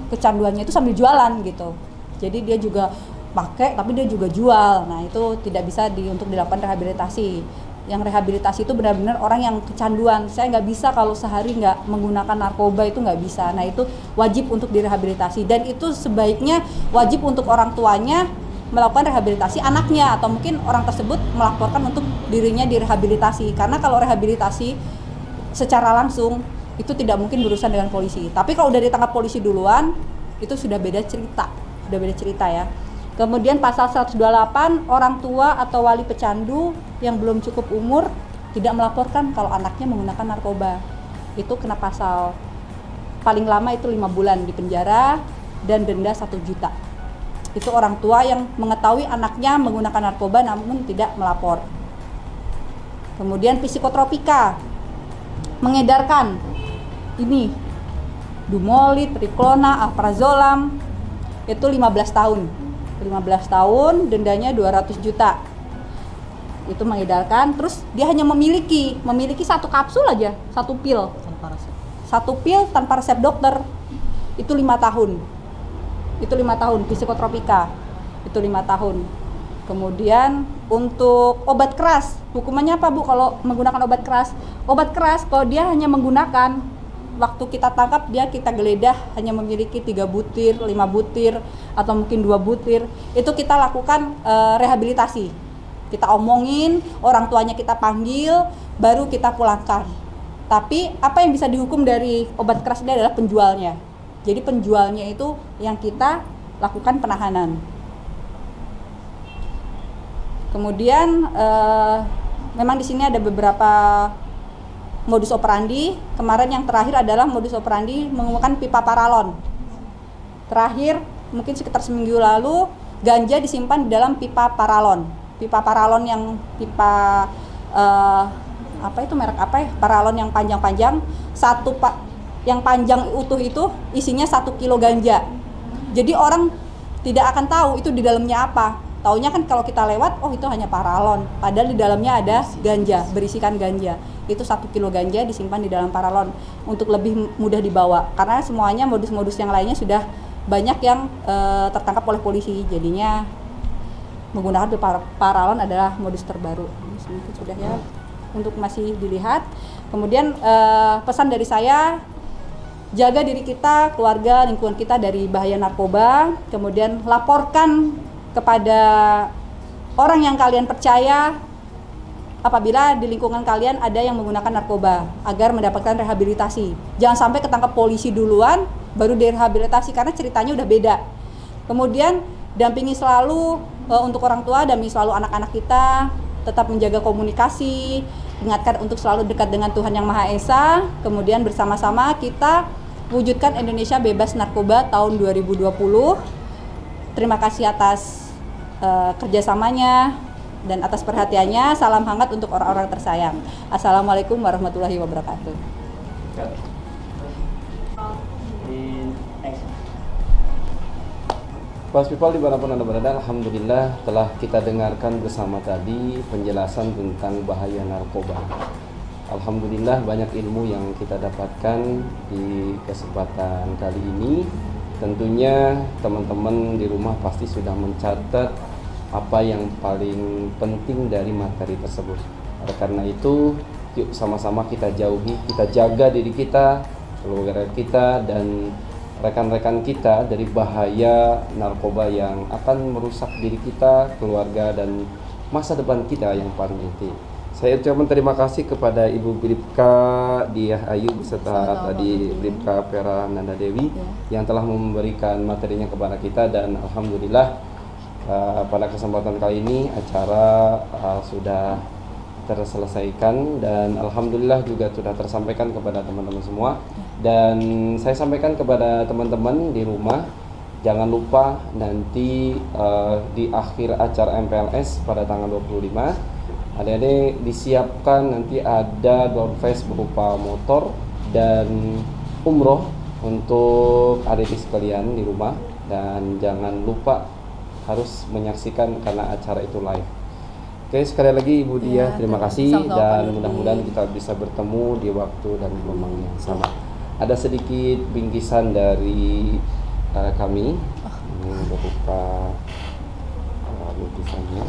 kecanduannya itu sambil jualan gitu. Jadi dia juga pakai tapi dia juga jual. Nah, itu tidak bisa untuk dilakukan rehabilitasi. Yang rehabilitasi itu benar-benar orang yang kecanduan. Saya nggak bisa kalau sehari nggak menggunakan narkoba, itu nggak bisa. Nah, itu wajib untuk direhabilitasi. Dan itu sebaiknya wajib untuk orang tuanya melakukan rehabilitasi anaknya, atau mungkin orang tersebut melaporkan untuk dirinya direhabilitasi. Karena kalau rehabilitasi secara langsung itu tidak mungkin berurusan dengan polisi. Tapi kalau udah ditangkap polisi duluan, itu sudah beda cerita ya. Kemudian pasal 128, orang tua atau wali pecandu yang belum cukup umur tidak melaporkan kalau anaknya menggunakan narkoba. Itu kena pasal, paling lama itu 5 bulan di penjara dan denda 1 juta. Itu orang tua yang mengetahui anaknya menggunakan narkoba namun tidak melapor. Kemudian psikotropika, mengedarkan ini Dumolit, Riklona, Alprazolam, itu 15 tahun. 15 tahun, dendanya 200 juta. Itu mengedarkan, terus dia hanya memiliki 1 kapsul aja, 1 pil. Satu pil tanpa resep dokter. Itu 5 tahun. Itu 5 tahun, psikotropika. Itu 5 tahun. Kemudian untuk obat keras, hukumannya apa Bu kalau menggunakan obat keras? Obat keras kalau dia hanya menggunakan, waktu kita tangkap kita geledah hanya memiliki 3 butir, 5 butir, atau mungkin 2 butir, itu kita lakukan rehabilitasi. Kita omongin, orang tuanya kita panggil, baru kita pulangkan. Tapi apa yang bisa dihukum dari obat keras ini adalah penjualnya. Jadi penjualnya itu yang kita lakukan penahanan. Kemudian memang di sini ada beberapa modus operandi. Kemarin yang terakhir adalah modus operandi menggunakan pipa paralon. Terakhir mungkin sekitar seminggu lalu, ganja disimpan di dalam pipa paralon. Pipa paralon yang pipa apa itu merek apa ya? Paralon yang panjang-panjang, yang panjang utuh itu isinya 1 kilo ganja. Jadi orang tidak akan tahu itu di dalamnya apa. Taunya kan kalau kita lewat, oh itu hanya paralon. Padahal di dalamnya ada ganja, berisikan ganja. Itu 1 kilo ganja disimpan di dalam paralon untuk lebih mudah dibawa. Karena semuanya modus-modus yang lainnya sudah banyak yang tertangkap oleh polisi. Jadinya menggunakan paralon adalah modus terbaru. Mungkin sudah ya, untuk masih dilihat. Kemudian pesan dari saya, jaga diri kita, keluarga, lingkungan kita dari bahaya narkoba. Kemudian laporkan kepada orang yang kalian percaya apabila di lingkungan kalian ada yang menggunakan narkoba agar mendapatkan rehabilitasi. Jangan sampai ketangkap polisi duluan baru direhabilitasi karena ceritanya udah beda. Kemudian dampingi selalu untuk orang tua, dampingi selalu anak-anak kita, tetap menjaga komunikasi, ingatkan untuk selalu dekat dengan Tuhan Yang Maha Esa. Kemudian bersama-sama kita wujudkan Indonesia bebas narkoba tahun 2020. Terima kasih atas kerjasamanya dan atas perhatiannya. Salam hangat untuk orang-orang tersayang. Assalamualaikum warahmatullahi wabarakatuh. First people dimanapun Anda berada, alhamdulillah telah kita dengarkan bersama tadi penjelasan tentang bahaya narkoba. Alhamdulillah banyak ilmu yang kita dapatkan di kesempatan kali ini. Tentunya teman-teman di rumah pasti sudah mencatat apa yang paling penting dari materi tersebut. Oleh karena itu, yuk sama-sama kita jauhi, kita jaga diri kita, keluarga kita, dan rekan-rekan kita dari bahaya narkoba yang akan merusak diri kita, keluarga, dan masa depan kita yang paling inti. Saya ucapkan terima kasih kepada Ibu Bribka Diah Ayu beserta tadi Bribka Vera Nanda Dewi yang telah memberikan materinya kepada kita, dan alhamdulillah pada kesempatan kali ini acara sudah terselesaikan, dan alhamdulillah juga sudah tersampaikan kepada teman-teman semua. Dan saya sampaikan kepada teman-teman di rumah, jangan lupa nanti di akhir acara MPLS pada tanggal 25 adik-adik disiapkan nanti ada door prize berupa motor dan umroh untuk adik-adik sekalian di rumah, dan jangan lupa harus menyaksikan karena acara itu live. Oke, sekali lagi Ibu Dia terima kasih, dan mudah-mudahan kita bisa bertemu di waktu dan gelombang yang sama. Ada sedikit bingkisan dari kami, ini berupa bingkisannya.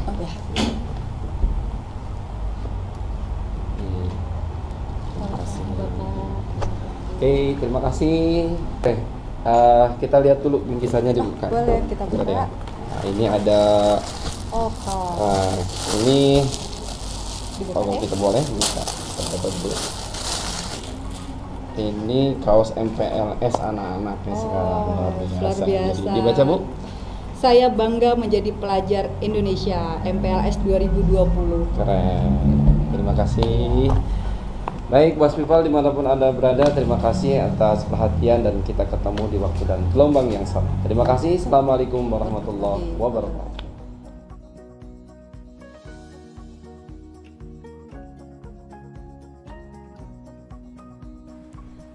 Oke, terima kasih. Kita lihat dulu bingkisannya dibuka. Boleh kita buka. Nah, ini ada. Ini kalau kita boleh bisa. Ini kaos MPLS anak-anaknya sekarang luar biasa. Jadi, dibaca Bu. Saya bangga menjadi pelajar Indonesia MPLS 2020. Keren. Terima kasih. Baik, Boss People dimanapun Anda berada, terima kasih atas perhatian, dan kita ketemu di waktu dan gelombang yang sama. Terima kasih. Assalamualaikum warahmatullahi wabarakatuh.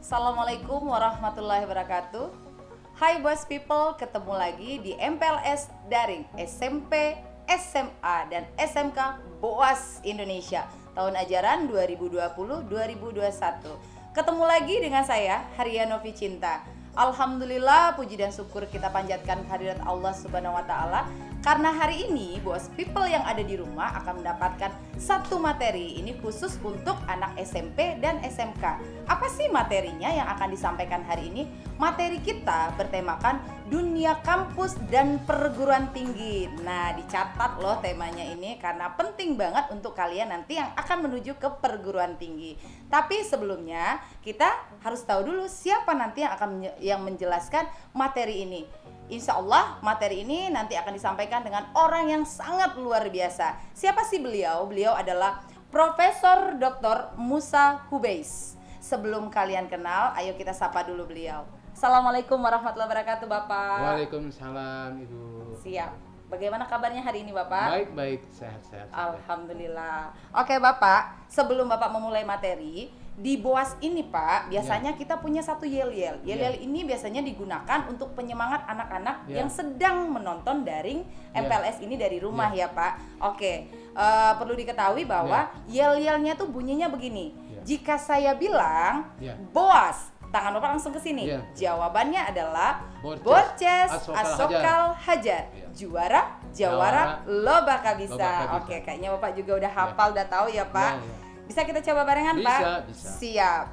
Assalamualaikum warahmatullahi wabarakatuh. Hai Boss People, ketemu lagi di MPLS Daring SMP, SMA, dan SMK Boas Indonesia tahun ajaran 2020-2021. Ketemu lagi dengan saya, Haria Novi Cinta. Alhamdulillah, puji dan syukur kita panjatkan kehadirat Allah Subhanahu wa Ta'ala, karena hari ini Boss People yang ada di rumah akan mendapatkan satu materi. Ini khusus untuk anak SMP dan SMK. Apa sih materinya yang akan disampaikan hari ini? Materi kita bertemakan dunia kampus dan perguruan tinggi. Nah, dicatat loh temanya ini karena penting banget untuk kalian nanti yang akan menuju ke perguruan tinggi. Tapi sebelumnya kita harus tahu dulu siapa nanti yang menjelaskan materi ini. Insya Allah materi ini nanti akan disampaikan dengan orang yang sangat luar biasa. Siapa sih beliau? Beliau adalah Profesor Dr. Musa Hubeiz. Sebelum kalian kenal, ayo kita sapa dulu beliau. Assalamualaikum warahmatullahi wabarakatuh, Bapak. Waalaikumsalam, Ibu. Siap. Bagaimana kabarnya hari ini, Bapak? Baik, sehat-sehat. Alhamdulillah. Oke, Bapak, sebelum Bapak memulai materi, di Boas ini Pak, biasanya kita punya satu yel-yel. Yel-yel ini biasanya digunakan untuk penyemangat anak-anak yang sedang menonton daring MPLS ini dari rumah ya Pak. Oke, perlu diketahui bahwa yel-yelnya tuh bunyinya begini. Jika saya bilang Boas, tangan Bapak langsung ke sini. Jawabannya adalah Borces Asokal Hajar. Juara, Jawara, lo bakal bisa. Oke, kayaknya Bapak juga udah hafal, udah tahu ya Pak. Bisa kita coba barengan Pak? Bisa. Siap.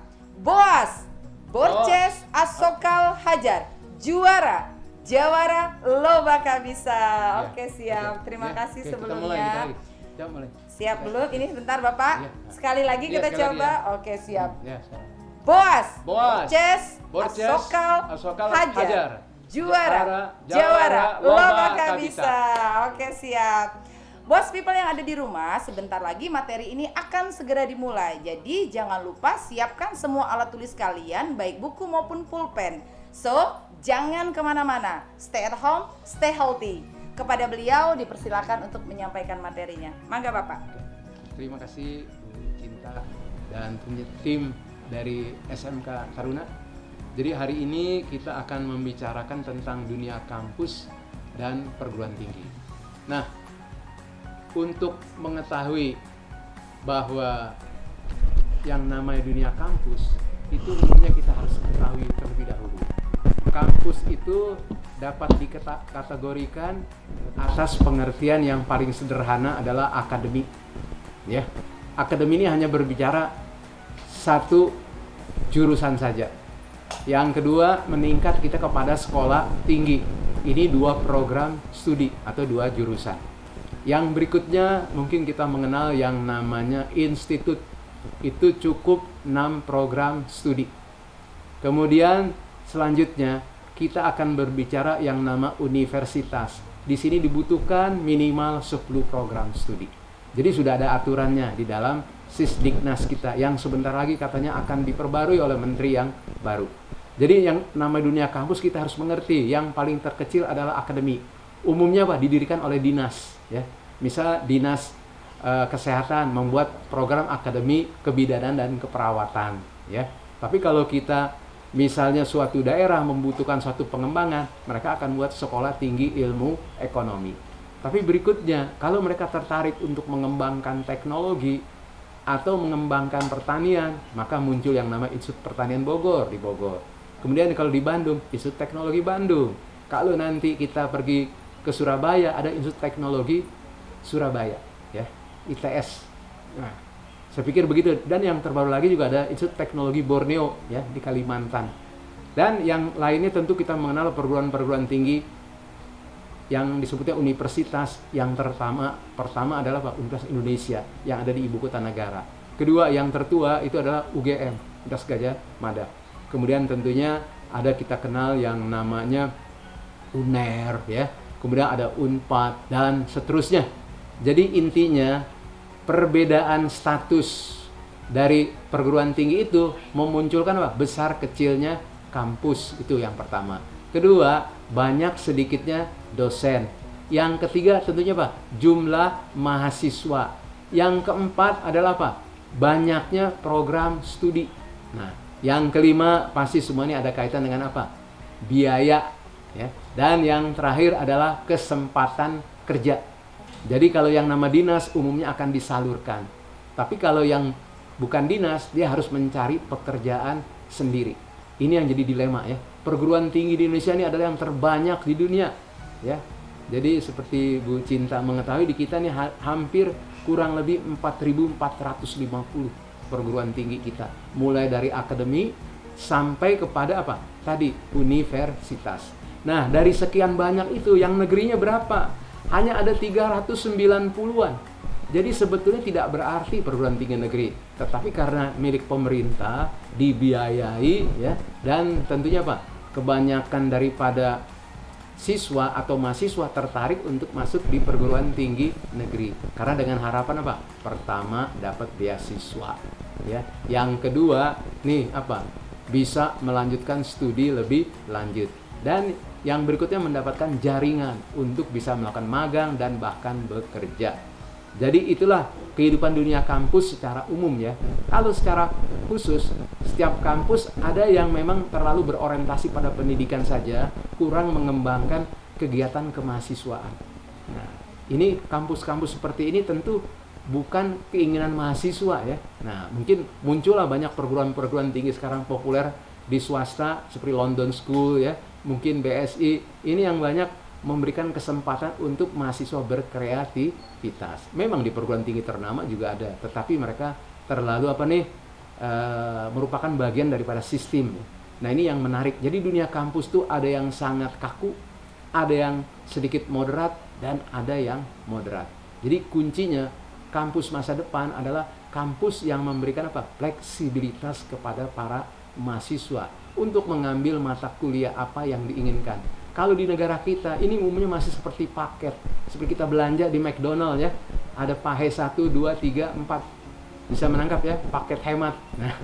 Boas, Borces Asokal Hajar. Juara, Jawara, lo bakal bisa. Oke, siap. Terima kasih sebelumnya. Siap dulu, ini sebentar Bapak. Sekali lagi kita coba. Oke, siap. Boas, Borces Asokal Hajar. Juara, Jawara, lo bakal bisa. Oke, siap. Boss People yang ada di rumah, sebentar lagi materi ini akan segera dimulai. Jadi jangan lupa siapkan semua alat tulis kalian, baik buku maupun pulpen. So, jangan kemana-mana. Stay at home, stay healthy. Kepada beliau dipersilakan untuk menyampaikan materinya. Mangga Bapak. Terima kasih Bu Cinta dan tim dari SMK Taruna. Jadi hari ini kita akan membicarakan tentang dunia kampus dan perguruan tinggi. Nah, untuk mengetahui bahwa yang namanya dunia kampus itu umumnya kita harus ketahui terlebih dahulu. kampus itu dapat dikategorikan atas pengertian yang paling sederhana adalah akademik. Ya, akademi ini hanya berbicara satu jurusan saja. Yang kedua, meningkat kita kepada sekolah tinggi. Ini 2 program studi atau 2 jurusan. Yang berikutnya mungkin kita mengenal yang namanya institut. Itu cukup 6 program studi. Kemudian selanjutnya kita akan berbicara yang nama universitas. Di sini dibutuhkan minimal 10 program studi. Jadi sudah ada aturannya di dalam Sisdiknas kita yang sebentar lagi katanya akan diperbarui oleh menteri yang baru. Jadi yang nama dunia kampus kita harus mengerti, yang paling terkecil adalah akademi. Umumnya Pak didirikan oleh dinas, ya. Misal dinas kesehatan membuat program akademi kebidanan dan keperawatan, ya. Tapi kalau kita misalnya suatu daerah membutuhkan suatu pengembangan, mereka akan buat sekolah tinggi ilmu ekonomi. Tapi berikutnya, kalau mereka tertarik untuk mengembangkan teknologi atau mengembangkan pertanian, maka muncul yang nama Institut Pertanian Bogor di Bogor. Kemudian kalau di Bandung, Institut Teknologi Bandung. Kalau nanti kita pergi ke Surabaya, ada Institut Teknologi Surabaya, ya, ITS. Nah, saya pikir begitu. Dan yang terbaru lagi juga ada Institut Teknologi Borneo, ya, di Kalimantan. Dan yang lainnya tentu kita mengenal perguruan-perguruan tinggi yang disebutnya universitas. Yang pertama adalah Pak, Universitas Indonesia yang ada di ibu kota negara. Kedua, yang tertua itu adalah UGM, Universitas Gadjah Mada. Kemudian tentunya ada kita kenal yang namanya UNER, ya. Kemudian ada UNPAD dan seterusnya. Jadi intinya perbedaan status dari perguruan tinggi itu memunculkan apa? Besar kecilnya kampus, itu yang pertama. Kedua, banyak sedikitnya dosen. Yang ketiga tentunya Pak, jumlah mahasiswa. Yang keempat adalah Pak, banyaknya program studi. Nah, yang kelima pasti semua ini ada kaitan dengan apa? Biaya, ya. Dan yang terakhir adalah kesempatan kerja. Jadi kalau yang nama dinas umumnya akan disalurkan. Tapi kalau yang bukan dinas, dia harus mencari pekerjaan sendiri. Ini yang jadi dilema, ya. Perguruan tinggi di Indonesia ini adalah yang terbanyak di dunia, ya. Jadi seperti Bu Cinta mengetahui, di kita nih hampir kurang lebih 4.450 perguruan tinggi kita. Mulai dari akademi sampai kepada apa? Tadi universitas. Nah, dari sekian banyak itu yang negerinya berapa? Hanya ada 390-an. Jadi sebetulnya tidak berarti perguruan tinggi negeri, tetapi karena milik pemerintah, dibiayai, ya, dan tentunya Pak, kebanyakan daripada siswa atau mahasiswa tertarik untuk masuk di perguruan tinggi negeri. Karena dengan harapan apa? Pertama, dapat beasiswa, ya. Yang kedua, nih apa? Bisa melanjutkan studi lebih lanjut. Dan yang berikutnya mendapatkan jaringan untuk bisa melakukan magang dan bahkan bekerja. Jadi itulah kehidupan dunia kampus secara umum, ya. Kalau secara khusus, setiap kampus ada yang memang terlalu berorientasi pada pendidikan saja, kurang mengembangkan kegiatan kemahasiswaan. Nah, ini kampus-kampus seperti ini tentu bukan keinginan mahasiswa, ya. Nah, mungkin muncullah banyak perguruan-perguruan tinggi sekarang populer di swasta seperti London School, ya, mungkin BSI. Ini yang banyak memberikan kesempatan untuk mahasiswa berkreativitas. Memang di perguruan tinggi ternama juga ada, tetapi mereka terlalu apa nih, merupakan bagian daripada sistem. Nah, ini yang menarik. Jadi dunia kampus tuh ada yang sangat kaku, ada yang sedikit moderat, dan ada yang moderat. Jadi kuncinya kampus masa depan adalah kampus yang memberikan apa? Fleksibilitas kepada para mahasiswa untuk mengambil mata kuliah apa yang diinginkan. Kalau di negara kita, ini umumnya masih seperti paket. Seperti kita belanja di McDonald, ya. Ada pahe 1, 2, 3, 4. Bisa menangkap, ya, paket hemat. Nah,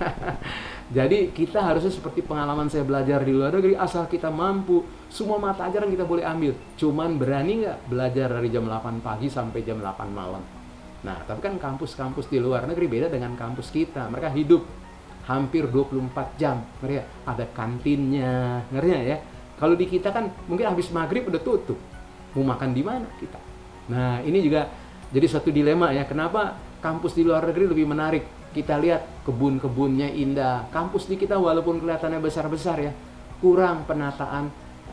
jadi kita harusnya seperti pengalaman saya belajar di luar negeri, asal kita mampu, semua mata ajaran kita boleh ambil. Cuman berani nggak belajar dari jam 8 pagi sampai jam 8 malam. Nah, tapi kan kampus-kampus di luar negeri beda dengan kampus kita. Mereka hidup hampir 24 jam. Ngerti ya? Ada kantinnya, ngerti ya? Kalau di kita kan mungkin habis maghrib udah tutup. Mau makan di mana kita? Nah, ini juga jadi suatu dilema, ya. Kenapa kampus di luar negeri lebih menarik? Kita lihat kebun-kebunnya indah. Kampus di kita walaupun kelihatannya besar-besar, ya, kurang penataan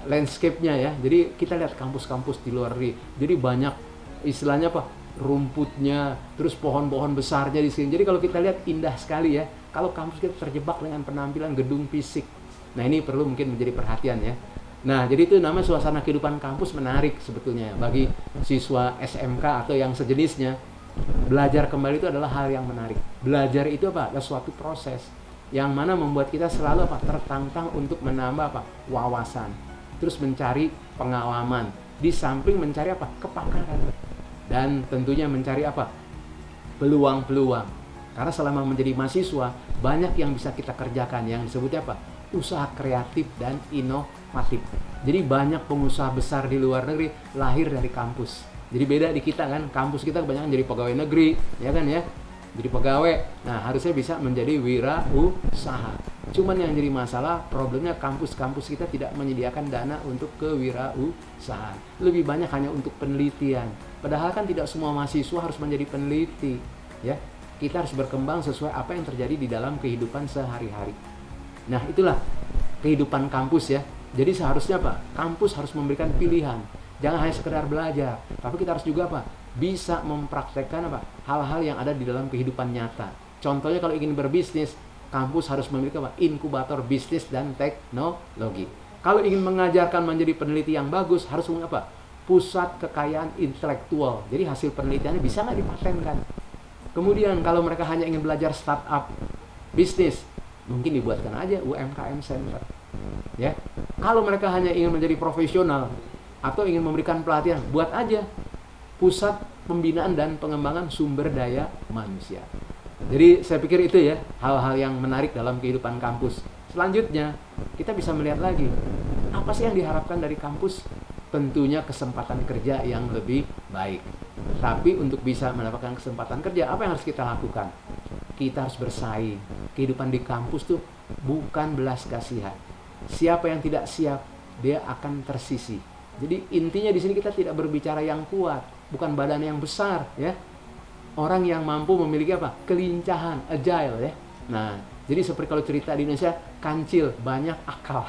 landscape-nya ya. Jadi kita lihat kampus-kampus di luar negeri. Jadi banyak istilahnya apa? Rumputnya, terus pohon-pohon besarnya di sini. Jadi kalau kita lihat indah sekali ya. Kalau kampus kita terjebak dengan penampilan gedung fisik. Nah, ini perlu mungkin menjadi perhatian ya. Nah, jadi itu nama suasana kehidupan kampus menarik sebetulnya bagi siswa SMK atau yang sejenisnya. Belajar kembali itu adalah hal yang menarik. Belajar itu apa? Adalah suatu proses yang mana membuat kita selalu apa? Tertantang untuk menambah apa? Wawasan. Terus mencari pengalaman. Di samping mencari apa? Kepakaran. Dan tentunya mencari apa? Peluang-peluang. Karena selama menjadi mahasiswa, banyak yang bisa kita kerjakan yang disebutnya apa? Usaha kreatif dan inovatif. Jadi banyak pengusaha besar di luar negeri lahir dari kampus. Jadi beda di kita kan, kampus kita kebanyakan jadi pegawai negeri, ya kan ya? Jadi pegawai, nah harusnya bisa menjadi wirausaha. Cuman yang jadi masalah, problemnya kampus-kampus kita tidak menyediakan dana untuk kewirausahaan. Lebih banyak hanya untuk penelitian. Padahal kan tidak semua mahasiswa harus menjadi peneliti, ya. Kita harus berkembang sesuai apa yang terjadi di dalam kehidupan sehari-hari. Nah, itulah kehidupan kampus ya. Jadi seharusnya apa? Kampus harus memberikan pilihan. Jangan hanya sekedar belajar, tapi kita harus juga apa? Bisa mempraktekkan apa? Hal-hal yang ada di dalam kehidupan nyata. Contohnya kalau ingin berbisnis, kampus harus memiliki apa? Inkubator bisnis dan teknologi. Kalau ingin mengajarkan menjadi peneliti yang bagus, harus punya apa? Pusat kekayaan intelektual. Jadi hasil penelitiannya bisa nggak dipatenkan? Kemudian kalau mereka hanya ingin belajar startup bisnis, mungkin dibuatkan aja UMKM Center. Ya. Kalau mereka hanya ingin menjadi profesional atau ingin memberikan pelatihan, buat aja pusat pembinaan dan pengembangan sumber daya manusia. Jadi saya pikir itu ya hal-hal yang menarik dalam kehidupan kampus. Selanjutnya kita bisa melihat lagi apa sih yang diharapkan dari kampus? Tentunya kesempatan kerja yang lebih baik. Tapi untuk bisa mendapatkan kesempatan kerja, apa yang harus kita lakukan? Kita harus bersaing. Kehidupan di kampus tuh bukan belas kasihan. Siapa yang tidak siap, dia akan tersisih. Jadi intinya di sini kita tidak berbicara yang kuat, bukan badan yang besar, ya. Orang yang mampu memiliki apa? Kelincahan, agile, ya. Nah, jadi seperti kalau cerita di Indonesia, kancil, banyak akal.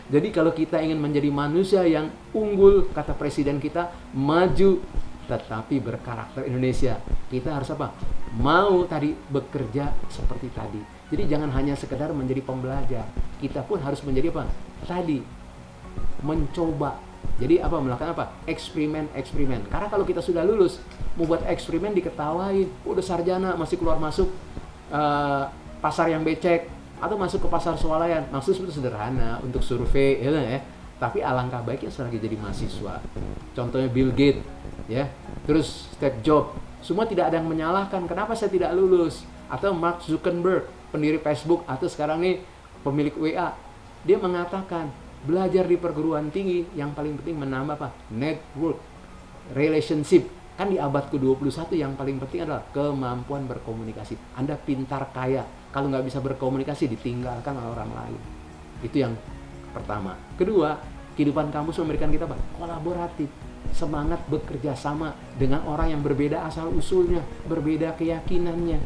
Jadi kalau kita ingin menjadi manusia yang unggul, kata presiden kita, maju tetapi berkarakter Indonesia, kita harus apa? Mau tadi bekerja seperti tadi. Jadi jangan hanya sekedar menjadi pembelajar, kita pun harus menjadi apa? Tadi mencoba. Jadi apa? Melakukan apa? Eksperimen. Karena kalau kita sudah lulus, mau buat eksperimen diketawain, udah sarjana masih keluar masuk pasar yang becek, atau masuk ke pasar swalayan. Maksudnya itu sederhana untuk survei ya. Tapi alangkah baiknya selagi jadi mahasiswa. Contohnya Bill Gates ya. Terus Steve Jobs. Semua tidak ada yang menyalahkan kenapa saya tidak lulus. Atau Mark Zuckerberg, pendiri Facebook, atau sekarang nih pemilik WA. Dia mengatakan belajar di perguruan tinggi yang paling penting menambah apa? Network, relationship. Kan di abad ke-21 yang paling penting adalah kemampuan berkomunikasi. Anda pintar kaya, kalau nggak bisa berkomunikasi ditinggalkan oleh orang lain. Itu yang pertama. Kedua, kehidupan kampus memberikan kita apa? Kolaboratif, semangat bekerja sama dengan orang yang berbeda asal usulnya, berbeda keyakinannya.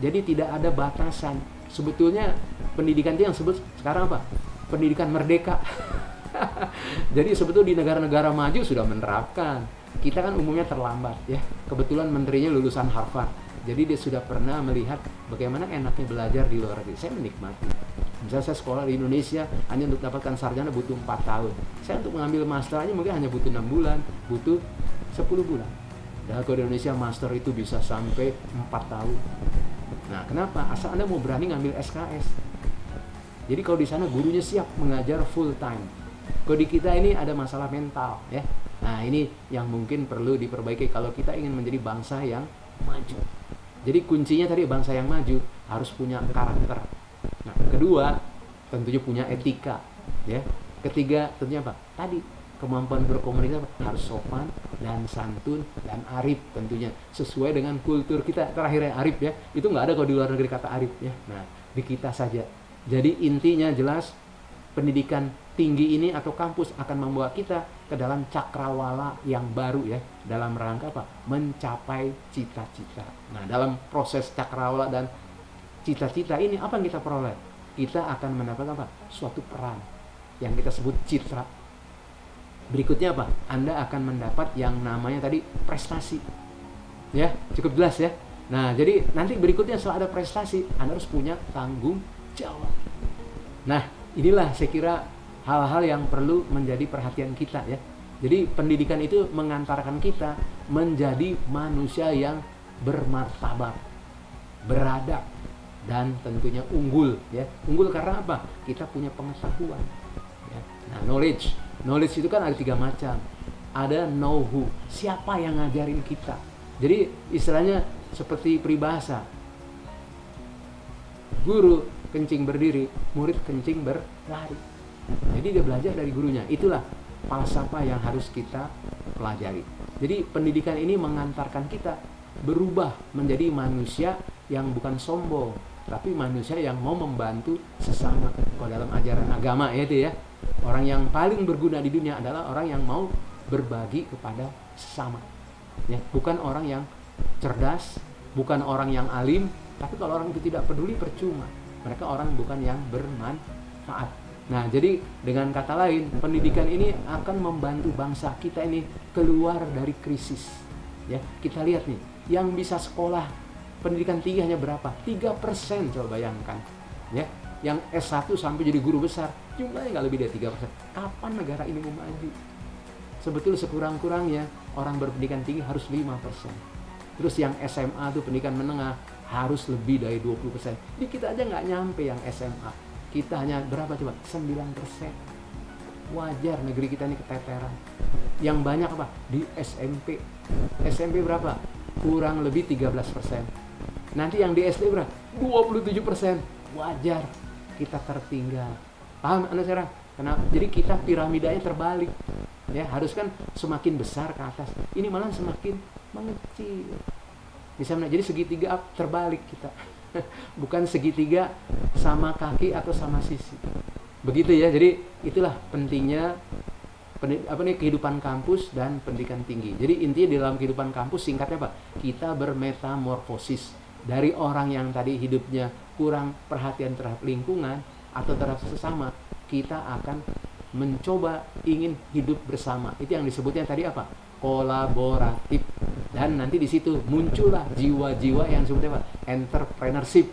Jadi tidak ada batasan. Sebetulnya pendidikan itu yang disebut sekarang apa? Pendidikan merdeka. Jadi sebetulnya di negara-negara maju sudah menerapkan. Kita kan umumnya terlambat ya. Kebetulan menterinya lulusan Harvard. Jadi dia sudah pernah melihat bagaimana enaknya belajar di luar negeri. Saya menikmati. Misalnya saya sekolah di Indonesia hanya untuk dapatkan sarjana butuh 4 tahun. Saya untuk mengambil master aja mungkin hanya butuh 6 bulan, butuh 10 bulan. Dan kalau di Indonesia master itu bisa sampai 4 tahun. Nah, kenapa? Asal Anda mau berani ngambil SKS. Jadi kalau di sana gurunya siap mengajar full time. Kalau di kita ini ada masalah mental ya. Nah, ini yang mungkin perlu diperbaiki kalau kita ingin menjadi bangsa yang maju. Jadi kuncinya tadi bangsa yang maju harus punya karakter. Nah, kedua tentunya punya etika ya. Ketiga tentunya apa? Tadi kemampuan berkomunikasi harus sopan dan santun dan arif tentunya sesuai dengan kultur kita. Terakhir ya arif ya. Itu nggak ada kalau di luar negeri kata arif ya. Nah, di kita saja. Jadi intinya jelas pendidikan tinggi ini atau kampus akan membawa kita ke dalam cakrawala yang baru ya, dalam rangka apa? Mencapai cita-cita. Nah, dalam proses cakrawala dan cita-cita ini apa yang kita peroleh? kita akan mendapat apa? Suatu peran yang kita sebut citra. Berikutnya apa? Anda akan mendapat yang namanya tadi prestasi. Ya, cukup jelas ya. Nah, jadi nanti berikutnya setelah ada prestasi, Anda harus punya tanggung jawab. Nah, inilah saya kira hal-hal yang perlu menjadi perhatian kita ya. Jadi pendidikan itu mengantarkan kita menjadi manusia yang bermartabat, beradab, dan tentunya unggul ya. Unggul karena apa? Kita punya pengetahuan ya. Nah, knowledge itu kan ada 3 macam. Ada know who, siapa yang ngajarin kita. Jadi istilahnya seperti peribahasa, guru kencing berdiri, murid kencing berlari. Jadi dia belajar dari gurunya. Itulah falsafah yang harus kita pelajari. Jadi pendidikan ini mengantarkan kita berubah menjadi manusia yang bukan sombong, tapi manusia yang mau membantu sesama. Kalau dalam ajaran agama ya itu ya, orang yang paling berguna di dunia adalah orang yang mau berbagi kepada sesama. Ya, bukan orang yang cerdas, bukan orang yang alim, tapi kalau orang itu tidak peduli percuma. Mereka orang bukan yang bermanfaat. Nah, jadi dengan kata lain, pendidikan ini akan membantu bangsa kita ini keluar dari krisis. Ya, kita lihat nih, yang bisa sekolah pendidikan tinggi hanya berapa? 3%, coba bayangkan. Ya, yang S1 sampai jadi guru besar, jumlahnya nggak lebih dari 3%. Kapan negara ini mau maju? Sebetulnya sekurang-kurangnya orang berpendidikan tinggi harus 5%. Terus yang SMA itu pendidikan menengah harus lebih dari 20%. Jadi kita aja nggak nyampe yang SMA. Kita hanya berapa coba? 9%. Wajar negeri kita ini keteteran. Yang banyak apa? Di SMP. SMP berapa? Kurang lebih 13%. Nanti yang di SD berapa? 27%. Wajar kita tertinggal. Paham Anda sekarang? Kenapa? Jadi kita piramidanya terbalik. Ya, harus kan semakin besar ke atas. Ini malah semakin mengecil. Misalnya, jadi segitiga terbalik kita. Bukan segitiga sama kaki atau sama sisi. Begitu ya. Jadi itulah pentingnya kehidupan kampus dan pendidikan tinggi. Jadi intinya di dalam kehidupan kampus singkatnya apa? Kita bermetamorfosis dari orang yang tadi hidupnya kurang perhatian terhadap lingkungan atau terhadap sesama, kita akan mencoba ingin hidup bersama. Itu yang disebutnya tadi apa? Kolaboratif. Dan nanti di situ muncullah jiwa-jiwa yang disebutnya apa? Entrepreneurship.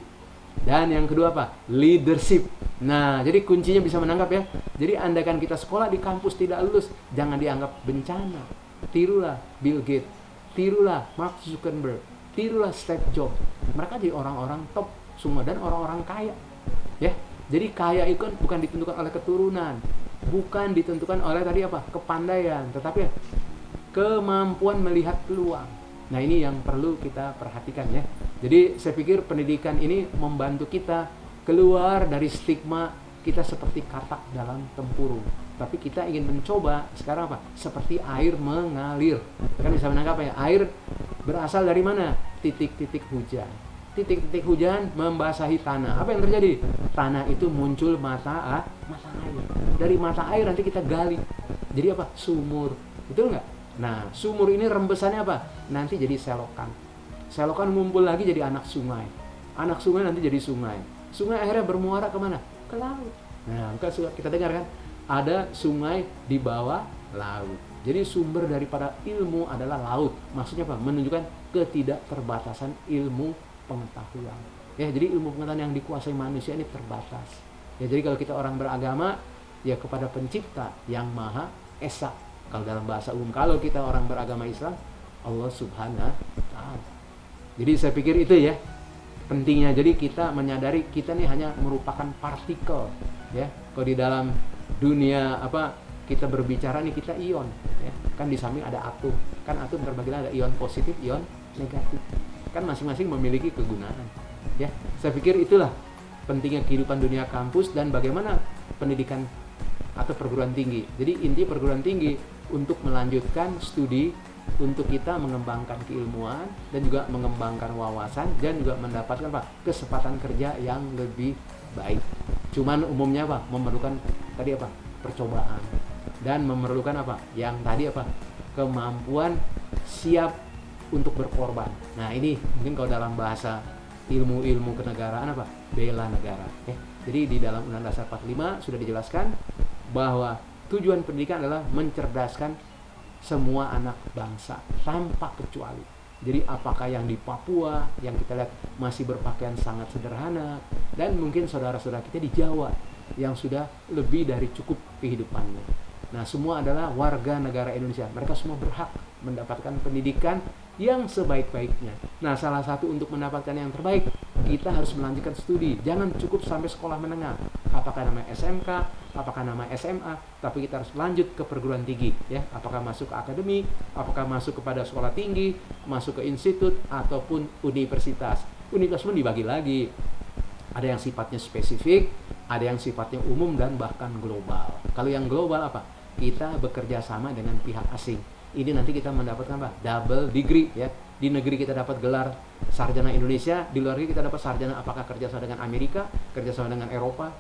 Dan yang kedua apa? Leadership. Nah, jadi kuncinya bisa menangkap ya. Jadi andaikan kita sekolah di kampus tidak lulus, jangan dianggap bencana. Tirulah Bill Gates, tirulah Mark Zuckerberg, tirulah Steve Jobs. Mereka jadi orang-orang top semua dan orang-orang kaya. Ya. Jadi kaya itu kan bukan ditentukan oleh keturunan, bukan ditentukan oleh tadi apa? Kepandaian, tetapi kemampuan melihat peluang. Nah, ini yang perlu kita perhatikan ya. Jadi saya pikir pendidikan ini membantu kita keluar dari stigma kita seperti katak dalam tempurung. Tapi kita ingin mencoba sekarang apa? Seperti air mengalir. Kan bisa menangkap ya? Air berasal dari mana? Titik-titik hujan. Titik-titik hujan membasahi tanah. Apa yang terjadi? Tanah itu muncul mata air. Dari mata air nanti kita gali. Jadi apa? Sumur. Betul nggak? Nah, sumur ini rembesannya apa? Nanti jadi selokan. Selokan ngumpul lagi jadi anak sungai. Anak sungai nanti jadi sungai. Sungai akhirnya bermuara kemana? Ke laut. Nah, kita dengar kan? Ada sungai di bawah laut. Jadi sumber daripada ilmu adalah laut. Maksudnya apa? Menunjukkan ketidakterbatasan ilmu pengetahuan. Ya, jadi ilmu pengetahuan yang dikuasai manusia ini terbatas. Ya, jadi kalau kita orang beragama, ya kepada pencipta yang Maha Esa. Kalau dalam bahasa umum, kalau kita orang beragama Islam, Allah Subhanahu wa Ta'ala. Jadi saya pikir itu ya pentingnya. Jadi kita menyadari kita ini hanya merupakan partikel ya. Kalau di dalam dunia apa kita berbicara nih, kita ion ya. Kan di samping ada atom. Kan atom terbagi ada ion positif, ion negatif. Kan masing-masing memiliki kegunaan ya. Saya pikir itulah pentingnya kehidupan dunia kampus dan bagaimana pendidikan atau perguruan tinggi. Jadi inti perguruan tinggi untuk melanjutkan studi, untuk kita mengembangkan keilmuan dan juga mengembangkan wawasan dan juga mendapatkan apa? Kesempatan kerja yang lebih baik. Cuman umumnya apa? Memerlukan tadi apa? Percobaan dan memerlukan apa? Yang tadi apa? Kemampuan siap untuk berkorban. Nah, ini mungkin kalau dalam bahasa ilmu-ilmu kenegaraan apa? Bela negara. Jadi di dalam Undang-Undang Dasar 45 sudah dijelaskan bahwa tujuan pendidikan adalah mencerdaskan semua anak bangsa tanpa kecuali. Jadi apakah yang di Papua yang kita lihat masih berpakaian sangat sederhana, dan mungkin saudara-saudara kita di Jawa yang sudah lebih dari cukup kehidupannya. Nah, semua adalah warga negara Indonesia. Mereka semua berhak mendapatkan pendidikan yang sebaik-baiknya. Nah, salah satu untuk mendapatkan yang terbaik, kita harus melanjutkan studi. Jangan cukup sampai sekolah menengah. Apakah nama SMK, apakah nama SMA, tapi kita harus lanjut ke perguruan tinggi, ya. Apakah masuk ke akademi, apakah masuk kepada sekolah tinggi, masuk ke institut ataupun universitas. Universitas pun dibagi lagi. Ada yang sifatnya spesifik, ada yang sifatnya umum dan bahkan global. Kalau yang global apa? Kita bekerja sama dengan pihak asing. Ini nanti kita mendapatkan apa? Double degree, ya. Di negeri kita dapat gelar sarjana Indonesia, di luar negeri kita dapat sarjana apakah kerjasama dengan Amerika, kerjasama dengan Eropa,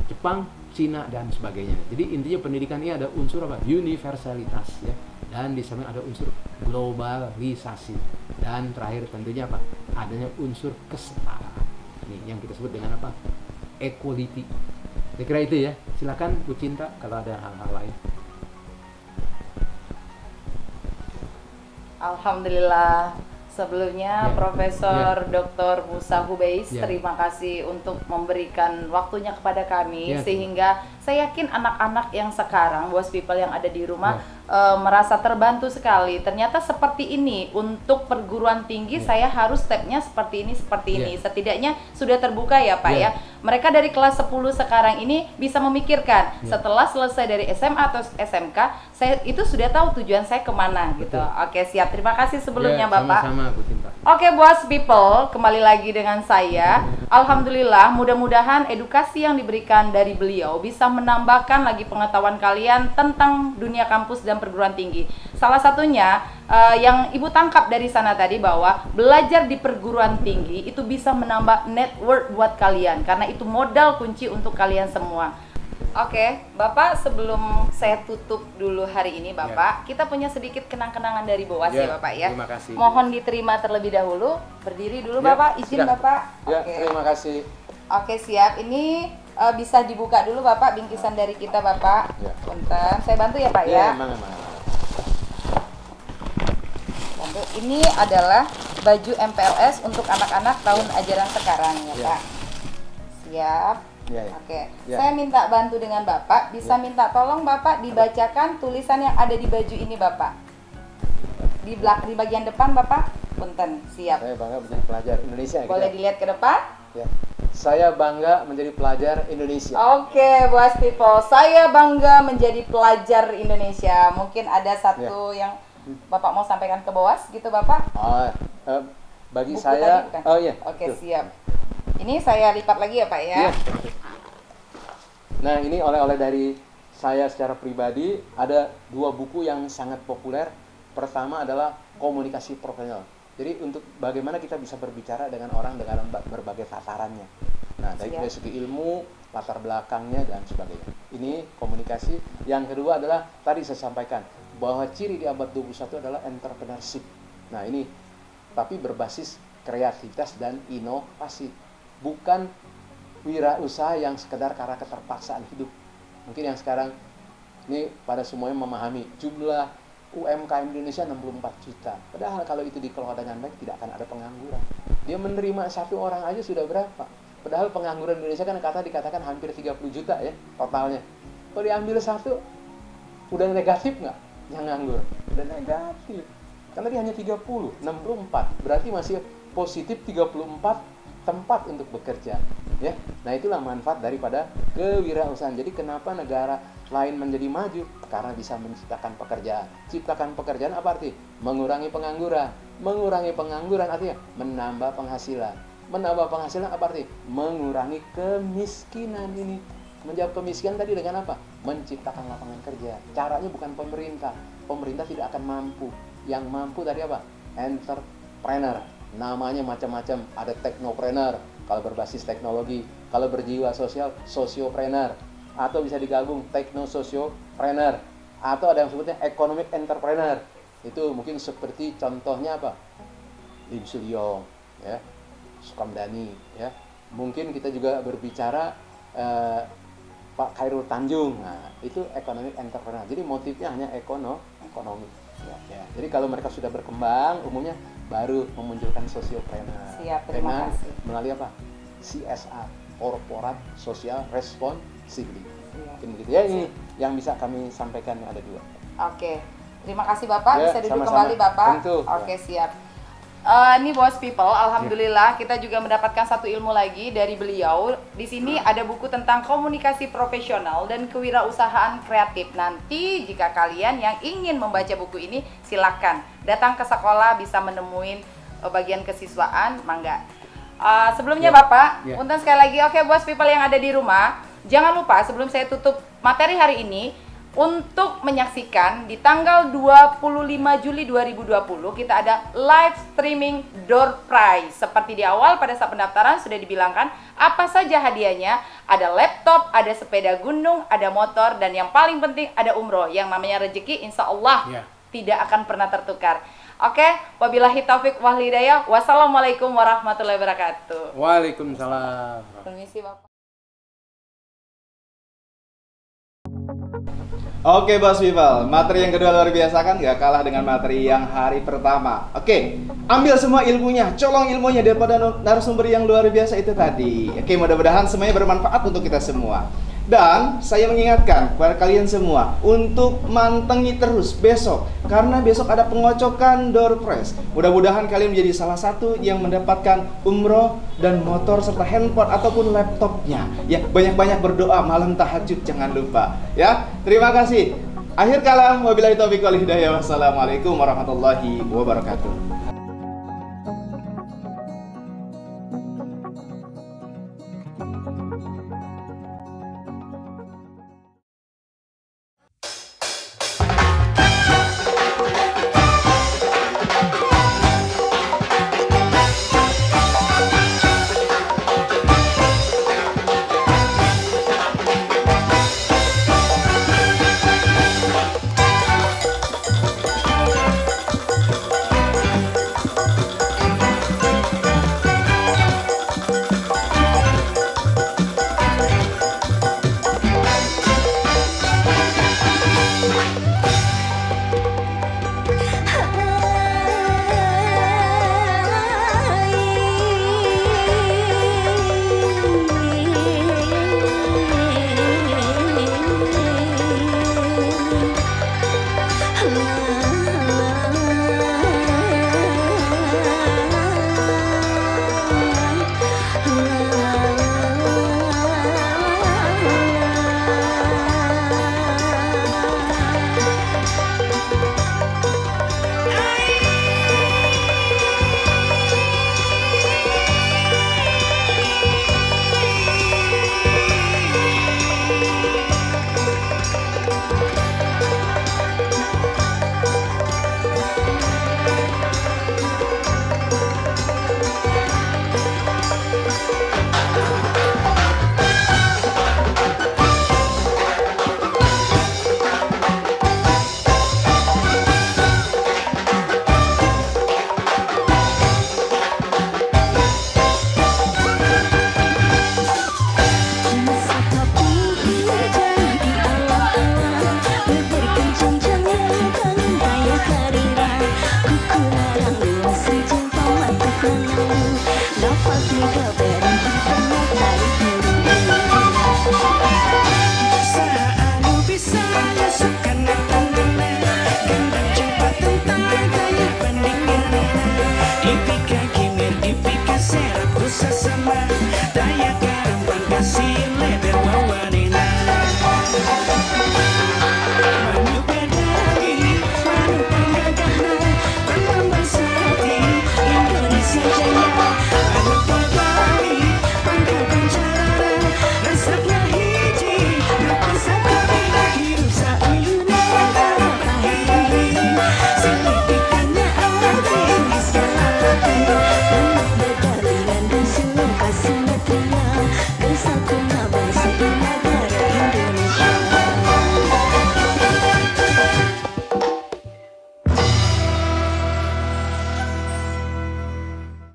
Jepang, Cina dan sebagainya. Jadi intinya pendidikan ini ada unsur apa? Universalitas, ya. Dan di samping ada unsur globalisasi. Dan terakhir tentunya apa? Adanya unsur kesetaraan. Ini yang kita sebut dengan apa? Equality. Saya kira itu ya. Silakan Bu Cinta kalau ada hal-hal lain. Alhamdulillah. Sebelumnya Ya. Profesor Dr. Musa Hubeis, Ya. terima kasih untuk memberikan waktunya kepada kami, Ya. sehingga saya yakin anak-anak yang sekarang, bos people yang ada di rumah, merasa terbantu sekali. Ternyata seperti ini untuk perguruan tinggi, saya harus stepnya seperti ini, seperti ini. Setidaknya sudah terbuka ya Pak ya. Mereka dari kelas 10 sekarang ini bisa memikirkan setelah selesai dari SMA atau SMK, saya itu sudah tahu tujuan saya kemana gitu. Oke, siap. Terima kasih sebelumnya Bapak. Sama-sama Bu Cinta. Oke, bos people, kembali lagi dengan saya. Alhamdulillah, mudah-mudahan edukasi yang diberikan dari beliau bisa menambahkan lagi pengetahuan kalian tentang dunia kampus dan perguruan tinggi. Salah satunya yang Ibu tangkap dari sana tadi, bahwa belajar di perguruan tinggi itu bisa menambah network buat kalian, karena itu modal kunci untuk kalian semua. Oke, Bapak, sebelum saya tutup dulu hari ini Bapak, kita punya sedikit kenang-kenangan dari Boas ya Bapak ya. Terima kasih. Mohon diterima terlebih dahulu. Berdiri dulu Ya, Bapak, izin sudah. Bapak. Ya, Oke. terima kasih. Oke, siap. Ini bisa dibuka dulu Bapak bingkisan dari kita Bapak. Ya. Punten, saya bantu ya Pak Ya, ya. mana. Bantu. Ini adalah baju MPLS untuk anak-anak tahun ajaran sekarang ya Ya. Pak. Siap. Ya, ya. Oke, Ya. saya minta bantu dengan Bapak. Bisa Ya. minta tolong Bapak dibacakan tulisan yang ada di baju ini Bapak. Di bagian depan Bapak. Punten, siap. Saya bangga menjadi pelajar Indonesia. Boleh dilihat ke depan? Ya. Saya bangga menjadi pelajar Indonesia. Oke, Boas People, saya bangga menjadi pelajar Indonesia. Mungkin ada satu yang Bapak mau sampaikan ke Boas gitu Bapak? Bagi Buku saya, tadi bukan? oh iya. Oke, Tuh. siap. Ini saya lipat lagi ya Pak ya. Iya. Nah, ini oleh-oleh dari saya secara pribadi, ada 2 buku yang sangat populer. Pertama adalah Komunikasi Profesional. Jadi untuk bagaimana kita bisa berbicara dengan orang dengan berbagai tatarannya. Nah, dari segi ilmu, latar belakangnya dan sebagainya. Ini komunikasi. Yang kedua adalah tadi saya sampaikan bahwa ciri di abad 21 adalah entrepreneurship. Nah, ini tapi berbasis kreativitas dan inovasi. Bukan wirausaha yang sekedar karena keterpaksaan hidup. Mungkin yang sekarang ini pada semuanya memahami jumlah UMKM di Indonesia 64 juta. Padahal kalau itu dikelola dengan baik tidak akan ada pengangguran. Dia menerima 1 orang aja sudah berapa? Padahal pengangguran di Indonesia kan dikatakan hampir 30 juta ya totalnya. Kalau diambil 1, udah negatif nggak? Yang nganggur. Udah negatif. Karena dia hanya 30, 64. Berarti masih positif 34 tempat untuk bekerja, ya. Nah, itulah manfaat daripada kewirausahaan. Jadi kenapa negara lain menjadi maju? Karena bisa menciptakan pekerjaan. Ciptakan pekerjaan apa arti? Mengurangi pengangguran. Mengurangi pengangguran artinya menambah penghasilan. Menambah penghasilan apa arti? Mengurangi kemiskinan ini. Menjawab kemiskinan tadi dengan apa? Menciptakan lapangan kerja. Caranya bukan pemerintah. Pemerintah tidak akan mampu. Yang mampu tadi apa? Entrepreneur. Namanya macam-macam, ada teknopreneur kalau berbasis teknologi, kalau berjiwa sosial, sosiopreneur, atau bisa digabung teknososiopreneur, atau ada yang sebutnya economic entrepreneur. Itu mungkin seperti contohnya apa? Lim Suliyong, ya, Sukamdhani, ya. Mungkin kita juga berbicara eh, Pak Khairul Tanjung. Nah, itu economic entrepreneur. Jadi motifnya hanya ekonomi. Ya. Jadi kalau mereka sudah berkembang, umumnya baru memunculkan sosiopreneur. Siap, terima dengan kasih. melalui apa? CSR, Corporate Social Responsibility. Iya. Mungkin begitu ya, ini yang bisa kami sampaikan ada 2. Oke, terima kasih Bapak. Ya, Bisa duduk sama-sama. kembali Bapak. Tentu. Oke, siap. Ini Boss People, alhamdulillah kita juga mendapatkan satu ilmu lagi dari beliau. Di sini ada buku tentang komunikasi profesional dan kewirausahaan kreatif. Nanti jika kalian yang ingin membaca buku ini, silakan datang ke sekolah, bisa menemuin bagian kesiswaan, mangga. Sebelumnya Bapak, punten sekali lagi, oke Boss People yang ada di rumah, jangan lupa sebelum saya tutup materi hari ini, untuk menyaksikan di tanggal 25 Juli 2020 kita ada live streaming door prize. Seperti di awal pada saat pendaftaran sudah dibilangkan apa saja hadiahnya. Ada laptop, ada sepeda gunung, ada motor, dan yang paling penting ada umroh. Yang namanya rezeki insya Allah tidak akan pernah tertukar. Oke, wabillahi taufik wal hidayah. Wassalamualaikum warahmatullahi wabarakatuh. Waalaikumsalam. Permisi Bapak. Oke Boss People, materi yang kedua luar biasa kan, gak kalah dengan materi yang hari pertama. Oke, ambil semua ilmunya, colong ilmunya daripada narasumber yang luar biasa itu tadi. Oke, mudah-mudahan semuanya bermanfaat untuk kita semua. Dan saya mengingatkan kepada kalian semua untuk mantengi terus besok, karena besok ada pengocokan door prize. Mudah-mudahan kalian menjadi salah satu yang mendapatkan umroh dan motor serta handphone ataupun laptopnya. Ya, banyak-banyak berdoa malam tahajud jangan lupa. Ya, terima kasih. Akhir kalam, wabillahi taufiq wal hidayah. Wassalamualaikum warahmatullahi wabarakatuh. Ku larang